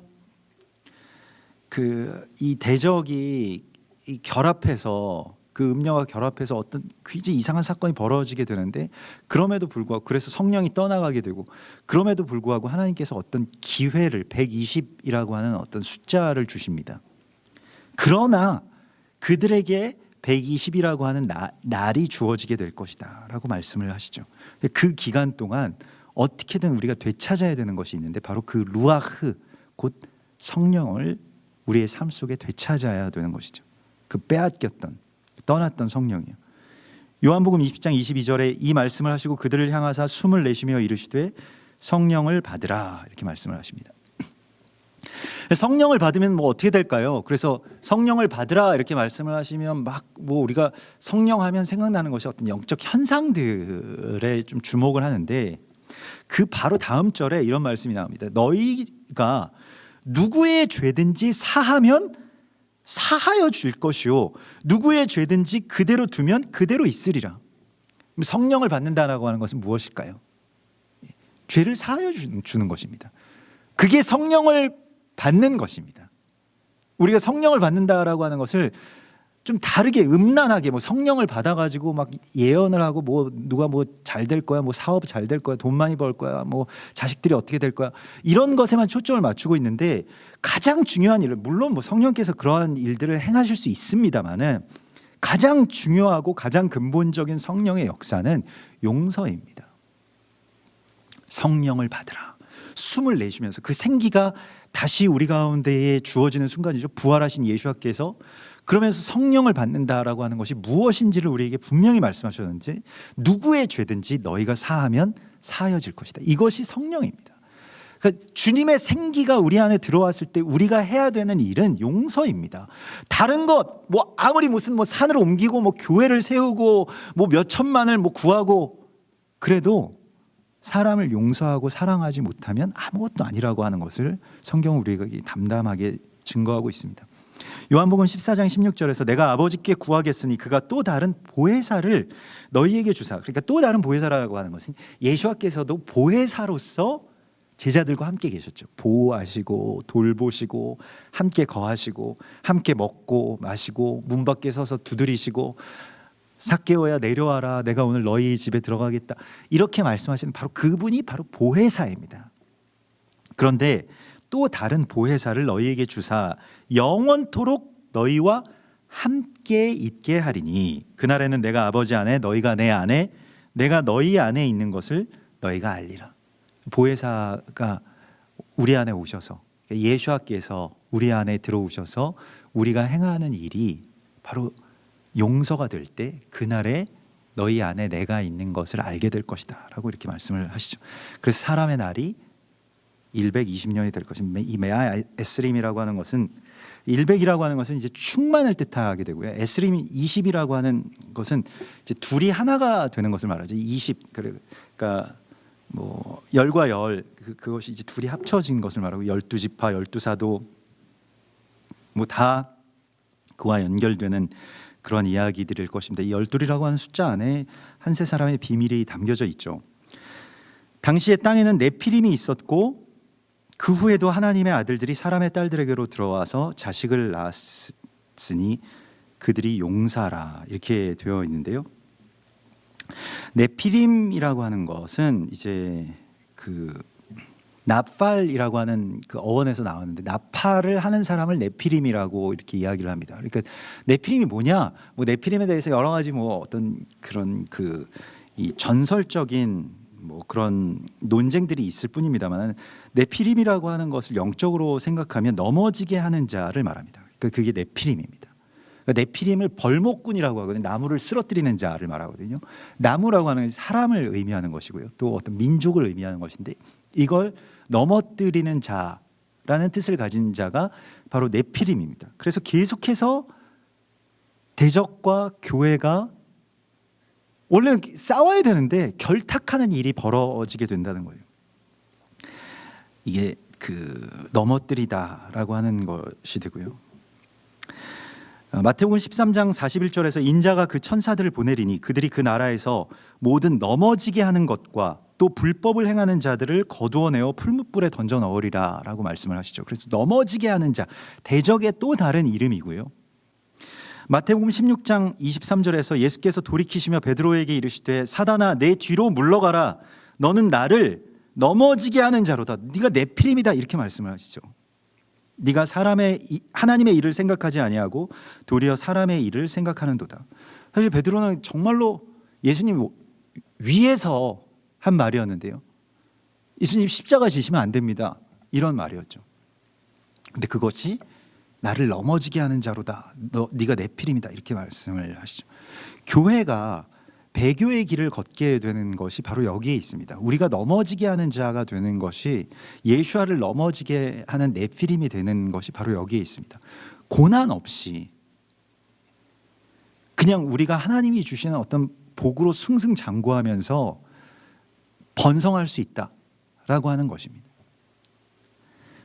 이 대적이 결합해서 그 음녀가 결합해서 어떤 굉장히 이상한 사건이 벌어지게 되는데 그럼에도 불구하고 그래서 성령이 떠나가게 되고 그럼에도 불구하고 하나님께서 어떤 기회를 120이라고 하는 어떤 숫자를 주십니다. 그러나 그들에게 120이라고 하는 날이 주어지게 될 것이다 라고 말씀을 하시죠. 그 기간 동안 어떻게든 우리가 되찾아야 되는 것이 있는데 바로 그 루아흐 곧 성령을 우리의 삶 속에 되찾아야 되는 것이죠. 그 빼앗겼던 떠났던 성령이요. 요한복음 20장 22절에 이 말씀을 하시고 그들을 향하사 숨을 내쉬며 이르시되 성령을 받으라 이렇게 말씀을 하십니다. 성령을 받으면 뭐 어떻게 될까요? 그래서 성령을 받으라 이렇게 말씀을 하시면 막 뭐 우리가 성령하면 생각나는 것이 어떤 영적 현상들에 좀 주목을 하는데 그 바로 다음 절에 이런 말씀이 나옵니다. 너희가 누구의 죄든지 사하면 사하여 줄 것이요 누구의 죄든지 그대로 두면 그대로 있으리라. 성령을 받는다라고 하는 것은 무엇일까요? 죄를 사하여 주는 것입니다. 그게 성령을 받는 것입니다. 우리가 성령을 받는다라고 하는 것을 좀 다르게 음란하게 뭐 성령을 받아가지고 막 예언을 하고 뭐 누가 뭐 잘 될 거야, 뭐 사업 잘 될 거야, 돈 많이 벌 거야, 뭐 자식들이 어떻게 될 거야 이런 것에만 초점을 맞추고 있는데 가장 중요한 일을 물론 뭐 성령께서 그러한 일들을 행하실 수 있습니다만은 가장 중요하고 가장 근본적인 성령의 역사는 용서입니다. 성령을 받으라. 숨을 내쉬면서 그 생기가 다시 우리 가운데에 주어지는 순간이죠. 부활하신 예수께서 그러면서 성령을 받는다라고 하는 것이 무엇인지를 우리에게 분명히 말씀하셨는지 누구의 죄든지 너희가 사하면 사하여질 것이다. 이것이 성령입니다. 그러니까 주님의 생기가 우리 안에 들어왔을 때 우리가 해야 되는 일은 용서입니다. 다른 것 뭐 아무리 무슨 뭐 산을 옮기고 뭐 교회를 세우고 뭐 몇 천만을 뭐 구하고 그래도 사람을 용서하고 사랑하지 못하면 아무것도 아니라고 하는 것을 성경은 우리에게 담담하게 증거하고 있습니다. 요한복음 14장 16절에서 내가 아버지께 구하겠으니 그가 또 다른 보혜사를 너희에게 주사. 그러니까 또 다른 보혜사라고 하는 것은 예수께서도 보혜사로서 제자들과 함께 계셨죠. 보호하시고 돌보시고 함께 거하시고 함께 먹고 마시고 문 밖에 서서 두드리시고 삭개오야 내려와라, 내가 오늘 너희 집에 들어가겠다, 이렇게 말씀하시는 바로 그분이 바로 보혜사입니다. 그런데 또 다른 보혜사를 너희에게 주사 영원토록 너희와 함께 있게 하리니 그날에는 내가 아버지 안에 너희가 내 안에 내가 너희 안에 있는 것을 너희가 알리라. 보혜사가 우리 안에 오셔서, 예수께서 우리 안에 들어오셔서 우리가 행하는 일이 바로 용서가 될 때 그날에 너희 안에 내가 있는 것을 알게 될 것이다 라고 이렇게 말씀을 하시죠. 그래서 사람의 날이 120년이 될 것입니다. 이 메아 에스림이라고 하는 것은 100이라고 하는 것은 이제 충만을 뜻하게 되고요. 에스림이 20이라고 하는 것은 이제 둘이 하나가 되는 것을 말하죠. 20 그러니까 뭐 열과 열 그것이 이제 둘이 합쳐진 것을 말하고 12지파 12사도 뭐 다 그와 연결되는 그런 이야기들일 것입니다. 이 12이라고 하는 숫자 안에 한 세 사람의 비밀이 담겨져 있죠. 당시에 땅에는 네피림이 있었고 그 후에도 하나님의 아들들이 사람의 딸들에게로 들어와서 자식을 낳았으니 그들이 용사라 이렇게 되어 있는데요. 네피림이라고 하는 것은 이제 그 나팔이라고 하는 그 어원에서 나왔는데 나팔을 하는 사람을 네피림이라고 이렇게 이야기를 합니다. 그러니까 네피림이 뭐냐? 뭐 네피림에 대해서 여러 가지 뭐 어떤 그런 그 이 전설적인 뭐 그런 논쟁들이 있을 뿐입니다만 네피림이라고 하는 것을 영적으로 생각하면 넘어지게 하는 자를 말합니다. 그러니까 그게 네피림입니다. 그러니까 네피림을 벌목꾼이라고 하거든요. 나무를 쓰러뜨리는 자를 말하거든요. 나무라고 하는 사람을 의미하는 것이고요. 또 어떤 민족을 의미하는 것인데 이걸 넘어뜨리는 자라는 뜻을 가진 자가 바로 네피림입니다. 그래서 계속해서 대적과 교회가 원래는 싸워야 되는데 결탁하는 일이 벌어지게 된다는 거예요. 이게 그 넘어뜨리다라고 하는 것이 되고요. 마태복음 13장 41절에서 인자가 그 천사들을 보내리니 그들이 그 나라에서 모든 넘어지게 하는 것과 또 불법을 행하는 자들을 거두어내어 풀무불에 던져 넣으리라 라고 말씀을 하시죠. 그래서 넘어지게 하는 자, 대적의 또 다른 이름이고요. 마태복음 16장 23절에서 예수께서 돌이키시며 베드로에게 이르시되 사단아 내 뒤로 물러가라, 너는 나를 넘어지게 하는 자로다, 네가 네피림이다 이렇게 말씀을 하시죠. 네가 하나님의 일을 생각하지 아니하고 도리어 사람의 일을 생각하는도다. 사실 베드로는 정말로 예수님 위에서 한 말이었는데요. 예수님 십자가 지시면 안 됩니다. 이런 말이었죠. 근데 그것이 나를 넘어지게 하는 자로다. 네가 네피림이다. 이렇게 말씀을 하시죠. 교회가 배교의 길을 걷게 되는 것이 바로 여기에 있습니다. 우리가 넘어지게 하는 자가 되는 것이 예수아를 넘어지게 하는 네피림이 되는 것이 바로 여기에 있습니다. 고난 없이 그냥 우리가 하나님이 주시는 어떤 복으로 승승장구하면서 번성할 수 있다라고 하는 것입니다.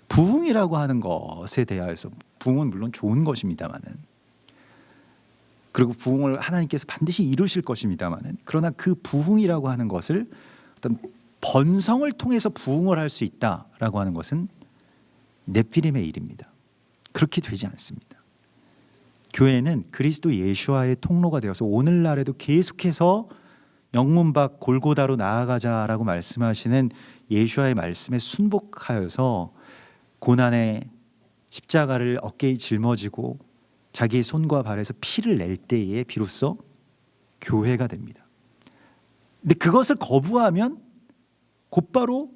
부흥이라고 하는 것에 대하여서 부흥은 물론 좋은 것입니다만은, 그리고 부흥을 하나님께서 반드시 이루실 것입니다만은, 그러나 그 부흥이라고 하는 것을 어떤 번성을 통해서 부흥을 할 수 있다라고 하는 것은 네피림의 일입니다. 그렇게 되지 않습니다. 교회는 그리스도 예수와의 통로가 되어서 오늘날에도 계속해서 영문 밖 골고다로 나아가자라고 말씀하시는 예수와의 말씀에 순복하여서 고난의 십자가를 어깨에 짊어지고 자기의 손과 발에서 피를 낼 때에 비로소 교회가 됩니다. 근데 그것을 거부하면 곧바로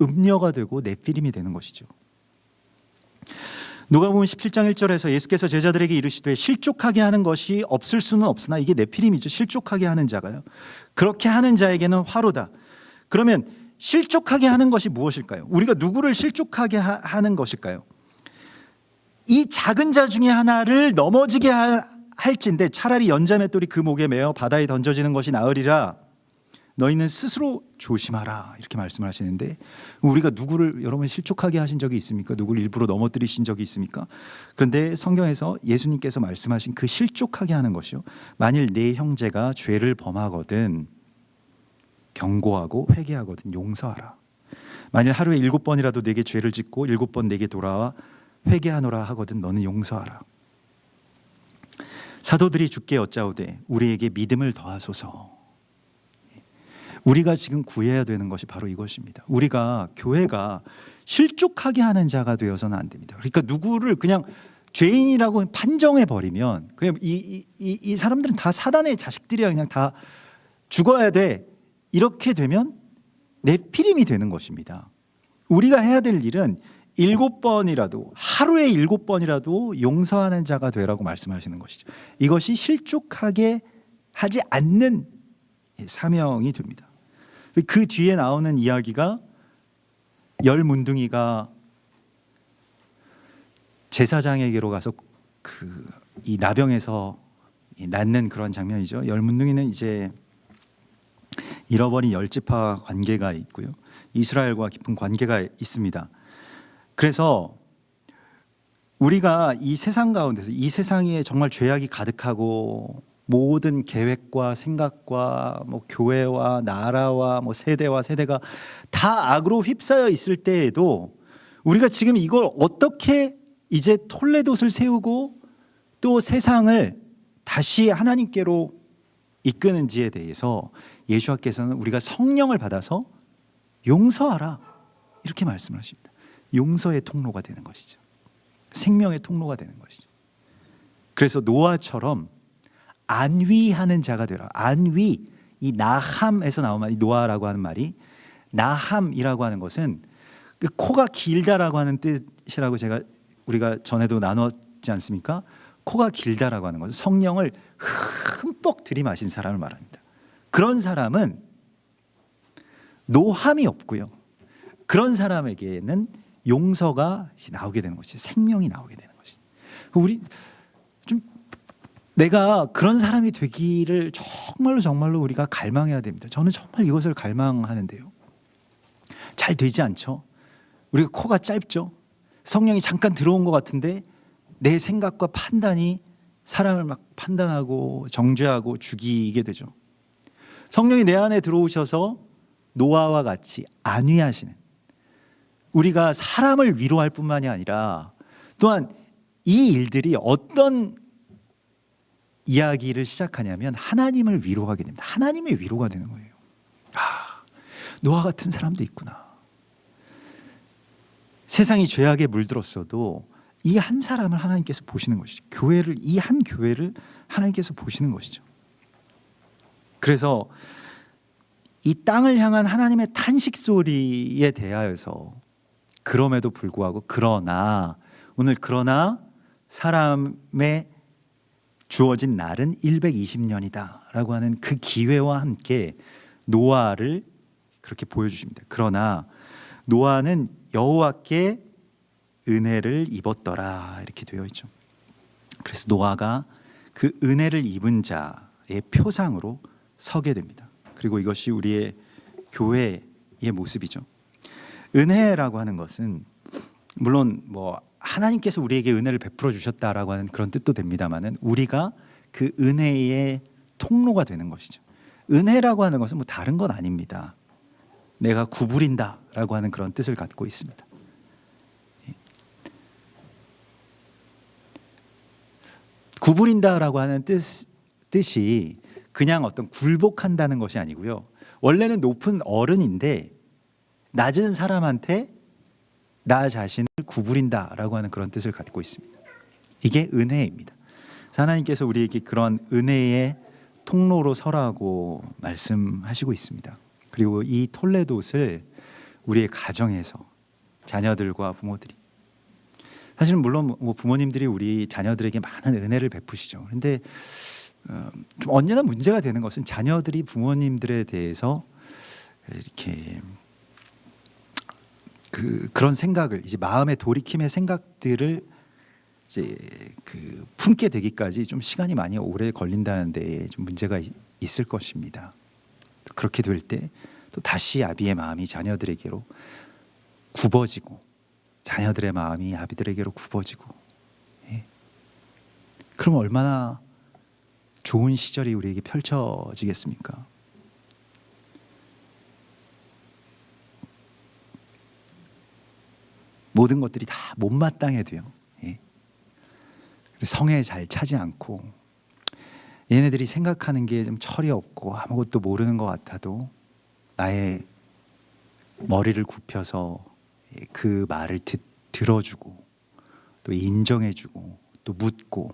음녀가 되고 네피림이 되는 것이죠. 누가복음 17장 1절에서 예수께서 제자들에게 이르시되 실족하게 하는 것이 없을 수는 없으나, 이게 네피림이죠. 실족하게 하는 자가요. 그렇게 하는 자에게는 화로다. 그러면 실족하게 하는 것이 무엇일까요? 우리가 누구를 실족하게 하는 것일까요? 이 작은 자 중에 하나를 넘어지게 할진데 차라리 연자맷돌이 그 목에 매어 바다에 던져지는 것이 나으리라. 너희는 스스로 조심하라. 이렇게 말씀을 하시는데, 우리가 누구를 여러분 실족하게 하신 적이 있습니까? 누구를 일부러 넘어뜨리신 적이 있습니까? 그런데 성경에서 예수님께서 말씀하신 그 실족하게 하는 것이요, 만일 네 형제가 죄를 범하거든 경고하고 회개하거든 용서하라. 만일 하루에 7번이라도 내게 죄를 짓고 7번 내게 돌아와 회개하노라 하거든 너는 용서하라. 사도들이 주께 여짜오되 우리에게 믿음을 더하소서. 우리가 지금 구해야 되는 것이 바로 이것입니다. 우리가 교회가 실족하게 하는 자가 되어서는 안 됩니다. 그러니까 누구를 그냥 죄인이라고 판정해 버리면 그냥 이 사람들은 다 사단의 자식들이야, 그냥 다 죽어야 돼, 이렇게 되면 네피림이 되는 것입니다. 우리가 해야 될 일은 7번이라도, 하루에 7번이라도 용서하는 자가 되라고 말씀하시는 것이죠. 이것이 실족하게 하지 않는 사명이 됩니다. 그 뒤에 나오는 이야기가 열 문둥이가 제사장에게로 가서 이 나병에서 낫는 그런 장면이죠. 열 문둥이는 이제 잃어버린 열 지파 관계가 있고요, 이스라엘과 깊은 관계가 있습니다. 그래서 우리가 이 세상 가운데서, 이 세상에 정말 죄악이 가득하고 모든 계획과 생각과 뭐 교회와 나라와 뭐 세대와 세대가 다 악으로 휩싸여 있을 때에도 우리가 지금 이걸 어떻게 이제 톨레도스를 세우고 또 세상을 다시 하나님께로 이끄는지에 대해서 예수와께서는 우리가 성령을 받아서 용서하라 이렇게 말씀을 하십니다. 용서의 통로가 되는 것이죠. 생명의 통로가 되는 것이죠. 그래서 노아처럼 안위하는 자가 되라. 안위, 이 나함에서 나온 말이, 노아라고 하는 말이 나함이라고 하는 것은 그 코가 길다라고 하는 뜻이라고 우리가 전에도 나눴지 않습니까? 코가 길다라고 하는 것은 성령을 흠뻑 들이마신 사람을 말합니다. 그런 사람은 노함이 없고요, 그런 사람에게는 용서가 나오게 되는 것이, 생명이 나오게 되는 것이. 우리 좀 내가 그런 사람이 되기를 정말로 우리가 갈망해야 됩니다. 저는 정말 이것을 갈망하는데요, 잘 되지 않죠. 우리가 코가 짧죠. 성령이 잠깐 들어온 것 같은데 내 생각과 판단이 사람을 막 판단하고 정죄하고 죽이게 되죠. 성령이 내 안에 들어오셔서 노아와 같이 안위하시는, 우리가 사람을 위로할 뿐만이 아니라 또한 이 일들이 어떤 이야기를 시작하냐면 하나님을 위로하게 됩니다. 하나님의 위로가 되는 거예요. 노아 같은 사람도 있구나. 세상이 죄악에 물들었어도 이 한 사람을 하나님께서 보시는 것이죠. 교회를, 이 한 교회를 하나님께서 보시는 것이죠. 그래서 이 땅을 향한 하나님의 탄식 소리에 대하여서 그럼에도 불구하고 그러나 사람의 주어진 날은 120년이다 라고 하는 그 기회와 함께 노아를 그렇게 보여주십니다. 그러나 노아는 여호와께 은혜를 입었더라 이렇게 되어 있죠. 그래서 노아가 그 은혜를 입은 자의 표상으로 서게 됩니다. 그리고 이것이 우리의 교회의 모습이죠. 은혜라고 하는 것은 물론 뭐 하나님께서 우리에게 은혜를 베풀어 주셨다라고 하는 그런 뜻도 됩니다만은 우리가 그 은혜의 통로가 되는 것이죠. 은혜라고 하는 것은 뭐 다른 건 아닙니다. 내가 구부린다라고 하는 그런 뜻을 갖고 있습니다. 구부린다라고 하는 뜻이 그냥 어떤 굴복한다는 것이 아니고요. 원래는 높은 어른인데 낮은 사람한테 나 자신을 구부린다라고 하는 그런 뜻을 갖고 있습니다. 이게 은혜입니다. 하나님께서 우리에게 그런 은혜의 통로로 서라고 말씀하시고 있습니다. 그리고 이 톨레도스를 우리의 가정에서 자녀들과 부모들이, 사실은 물론 뭐 부모님들이 우리 자녀들에게 많은 은혜를 베푸시죠. 그런데 좀 언제나 문제가 되는 것은 자녀들이 부모님들에 대해서 이렇게 그런 생각을, 이제 마음의 돌이킴의 생각들을 이제 품게 되기까지 좀 시간이 많이 오래 걸린다는 데 좀 문제가 있을 것입니다. 그렇게 될 때 또 다시 아비의 마음이 자녀들에게로 굽어지고, 자녀들의 마음이 아비들에게로 굽어지고, 그럼 얼마나 좋은 시절이 우리에게 펼쳐지겠습니까? 모든 것들이 다 못마땅해도요. 예. 성에 잘 차지 않고 얘네들이 생각하는 게 좀 철이 없고 아무것도 모르는 것 같아도 나의 머리를 굽혀서 그 말을 들어주고 또 인정해주고 또 묻고,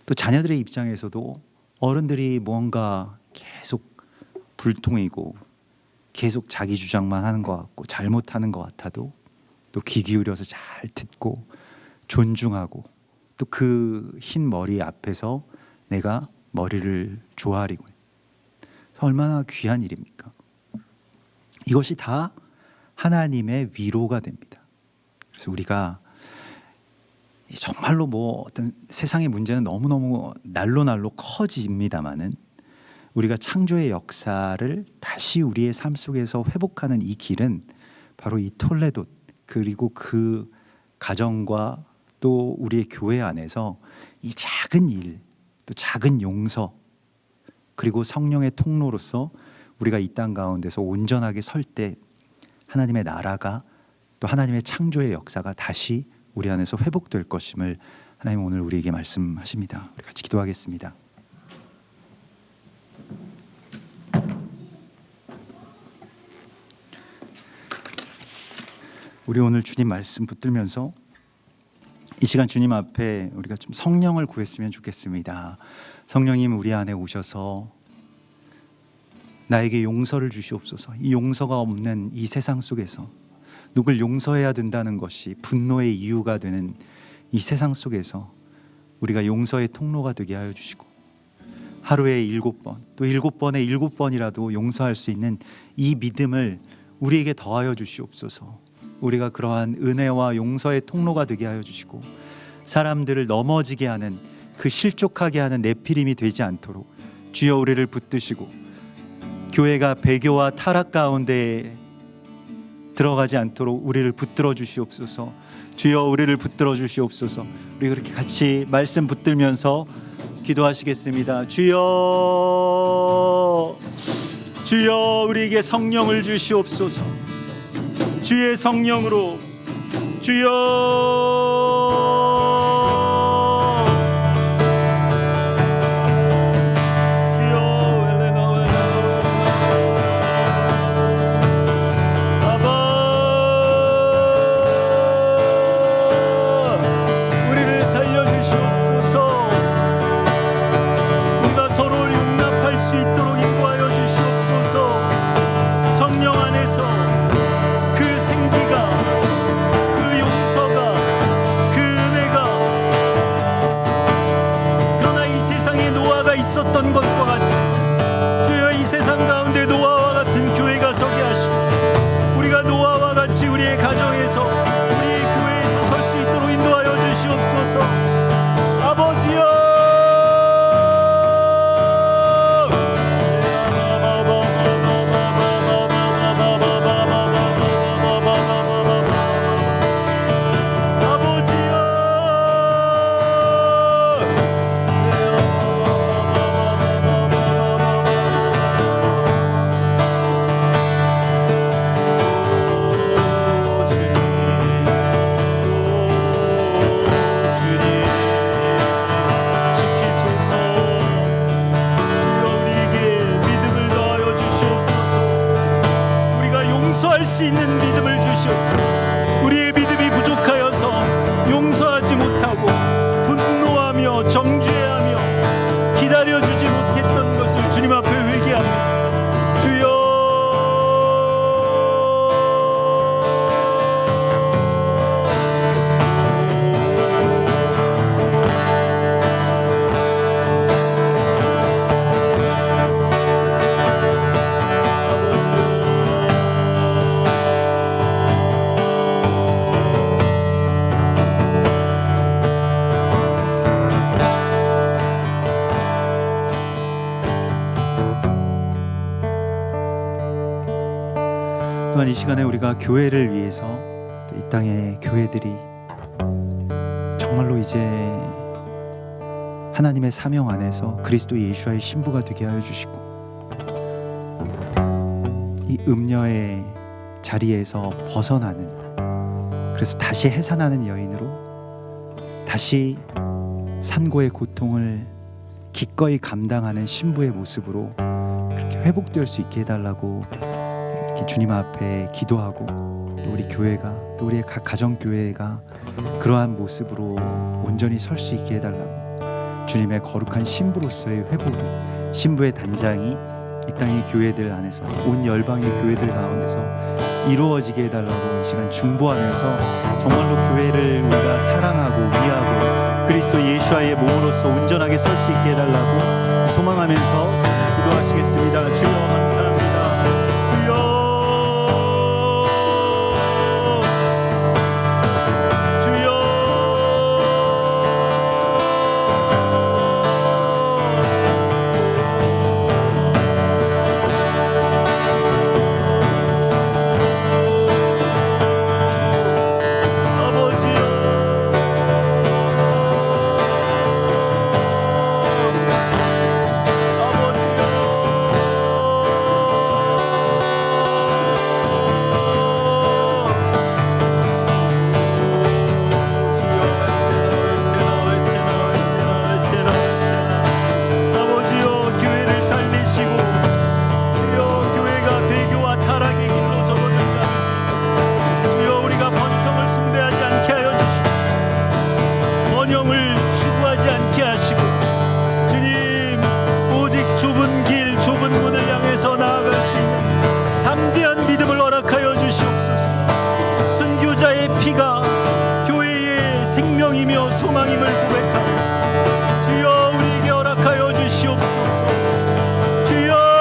또 자녀들의 입장에서도 어른들이 뭔가 계속 불통이고 계속 자기 주장만 하는 것 같고 잘못하는 것 같아도 또 귀 기울여서 잘 듣고 존중하고 또 그 흰 머리 앞에서 내가 머리를 조아리고, 얼마나 귀한 일입니까? 이것이 다 하나님의 위로가 됩니다. 그래서 우리가 정말로 어떤 세상의 문제는 너무너무 날로 커집니다마는 우리가 창조의 역사를 다시 우리의 삶 속에서 회복하는 이 길은 바로 이 톨레도, 그리고 그 가정과 또 우리의 교회 안에서 이 작은 일, 또 작은 용서, 그리고 성령의 통로로서 우리가 이 땅 가운데서 온전하게 설 때 하나님의 나라가, 또 하나님의 창조의 역사가 다시 우리 안에서 회복될 것임을 하나님 오늘 우리에게 말씀하십니다. 우리 같이 기도하겠습니다. 우리 오늘 주님 말씀 붙들면서 이 시간 주님 앞에 우리가 좀 성령을 구했으면 좋겠습니다. 성령님 우리 안에 오셔서 나에게 용서를 주시옵소서. 이 용서가 없는 이 세상 속에서 누굴 용서해야 된다는 것이 분노의 이유가 되는 이 세상 속에서 우리가 용서의 통로가 되게 하여 주시고, 하루에 7번 또 7번에 7번이라도 용서할 수 있는 이 믿음을 우리에게 더하여 주시옵소서. 우리가 그러한 은혜와 용서의 통로가 되게 하여 주시고, 사람들을 넘어지게 하는, 그 실족하게 하는 네피림이 되지 않도록 주여 우리를 붙드시고, 교회가 배교와 타락 가운데 들어가지 않도록 우리를 붙들어 주시옵소서. 주여 우리를 붙들어 주시옵소서. 우리 그렇게 같이 말씀 붙들면서 기도하시겠습니다. 주여, 주여 우리에게 성령을 주시옵소서. 주의 성령으로, 주여 용서할 수 있는 믿음을 주시옵소서. 우리의 믿음이 부족하여서 용서하지 못하고 분노하며 정죄하며 기다려주지 못했던 것을 주님 앞에 회개합니다. 주여, 또한 이 시간에 우리가 교회를 위해서, 또 이 땅의 교회들이 정말로 이제 하나님의 사명 안에서 그리스도 예수와의 신부가 되게 하여 주시고, 이 음녀의 자리에서 벗어나는 그래서 다시 해산하는 여인으로, 다시 산고의 고통을 기꺼이 감당하는 신부의 모습으로 그렇게 회복될 수 있게 해달라고 이렇게 주님 앞에 기도하고, 또 우리 교회가, 또 우리의 각 가정교회가 그러한 모습으로 온전히 설 수 있게 해달라고, 주님의 거룩한 신부로서의 회복, 신부의 단장이 이 땅의 교회들 안에서, 온 열방의 교회들 가운데서 이루어지게 해달라고 이 시간 중보하면서 정말로 교회를 우리가 사랑하고 위하고 그리스도 예수와의 몸으로서 온전하게 설 수 있게 해달라고 소망하면서 기도하시겠습니다. 주여 감사합니다. 주여 소망임을 고백하고 주여 우리에게 허락하여 주시옵소서. 주여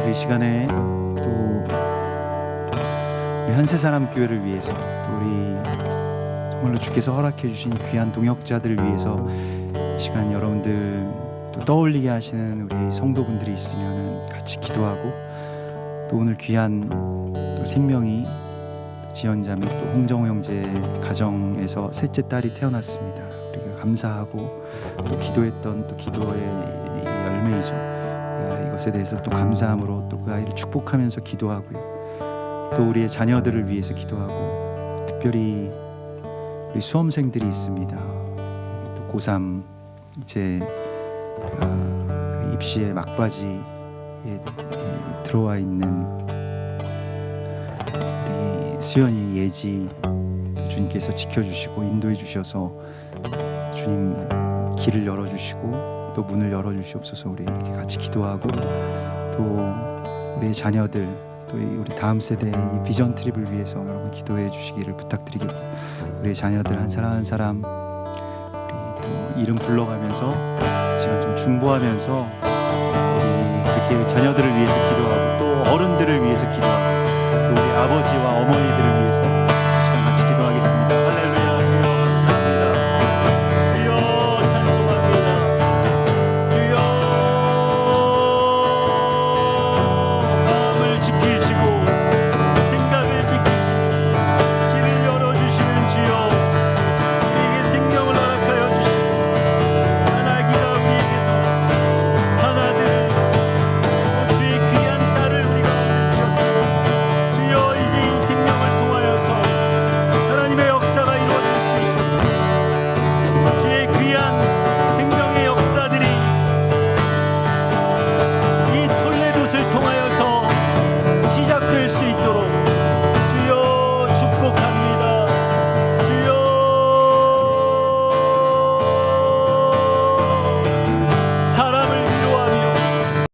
이 시간에 또 우리 한세사람 교회를 위해서, 또 우리 정말로 주께서 허락해 주신 귀한 동역자들을 위해서 이 시간 여러분들 또 떠올리게 하시는 우리 성도분들이 있으면 같이 기도하고, 또 오늘 귀한 또 생명이 지연자매 또 홍정호 형제 가정에서 셋째 딸이 태어났습니다. 우리가 감사하고 또 기도했던 또 기도의 열매이죠. 이것에 대해서 또 감사함으로 또 그 아이를 축복하면서 기도하고요. 또 우리의 자녀들을 위해서 기도하고, 특별히 우리 수험생들이 있습니다. 또 고3 이제 입시의 막바지에 들어와 있는 우리 수연이, 예지, 주님께서 지켜주시고 인도해 주셔서 주님 길을 열어주시고 또 문을 열어주시옵소서. 우리 이렇게 같이 기도하고, 또 우리의 자녀들, 또 우리 다음 세대의 이 비전 트립을 위해서 여러분 기도해 주시기를 부탁드리겠고, 우리의 자녀들 한 사람 한 사람 우리 또 이름 불러가면서 시간 좀 중보하면서 우리 그렇게 자녀들을 위해서 기도하고, 또 어른들을 위해서 기도하고, 또 우리 아버지와 어머니들을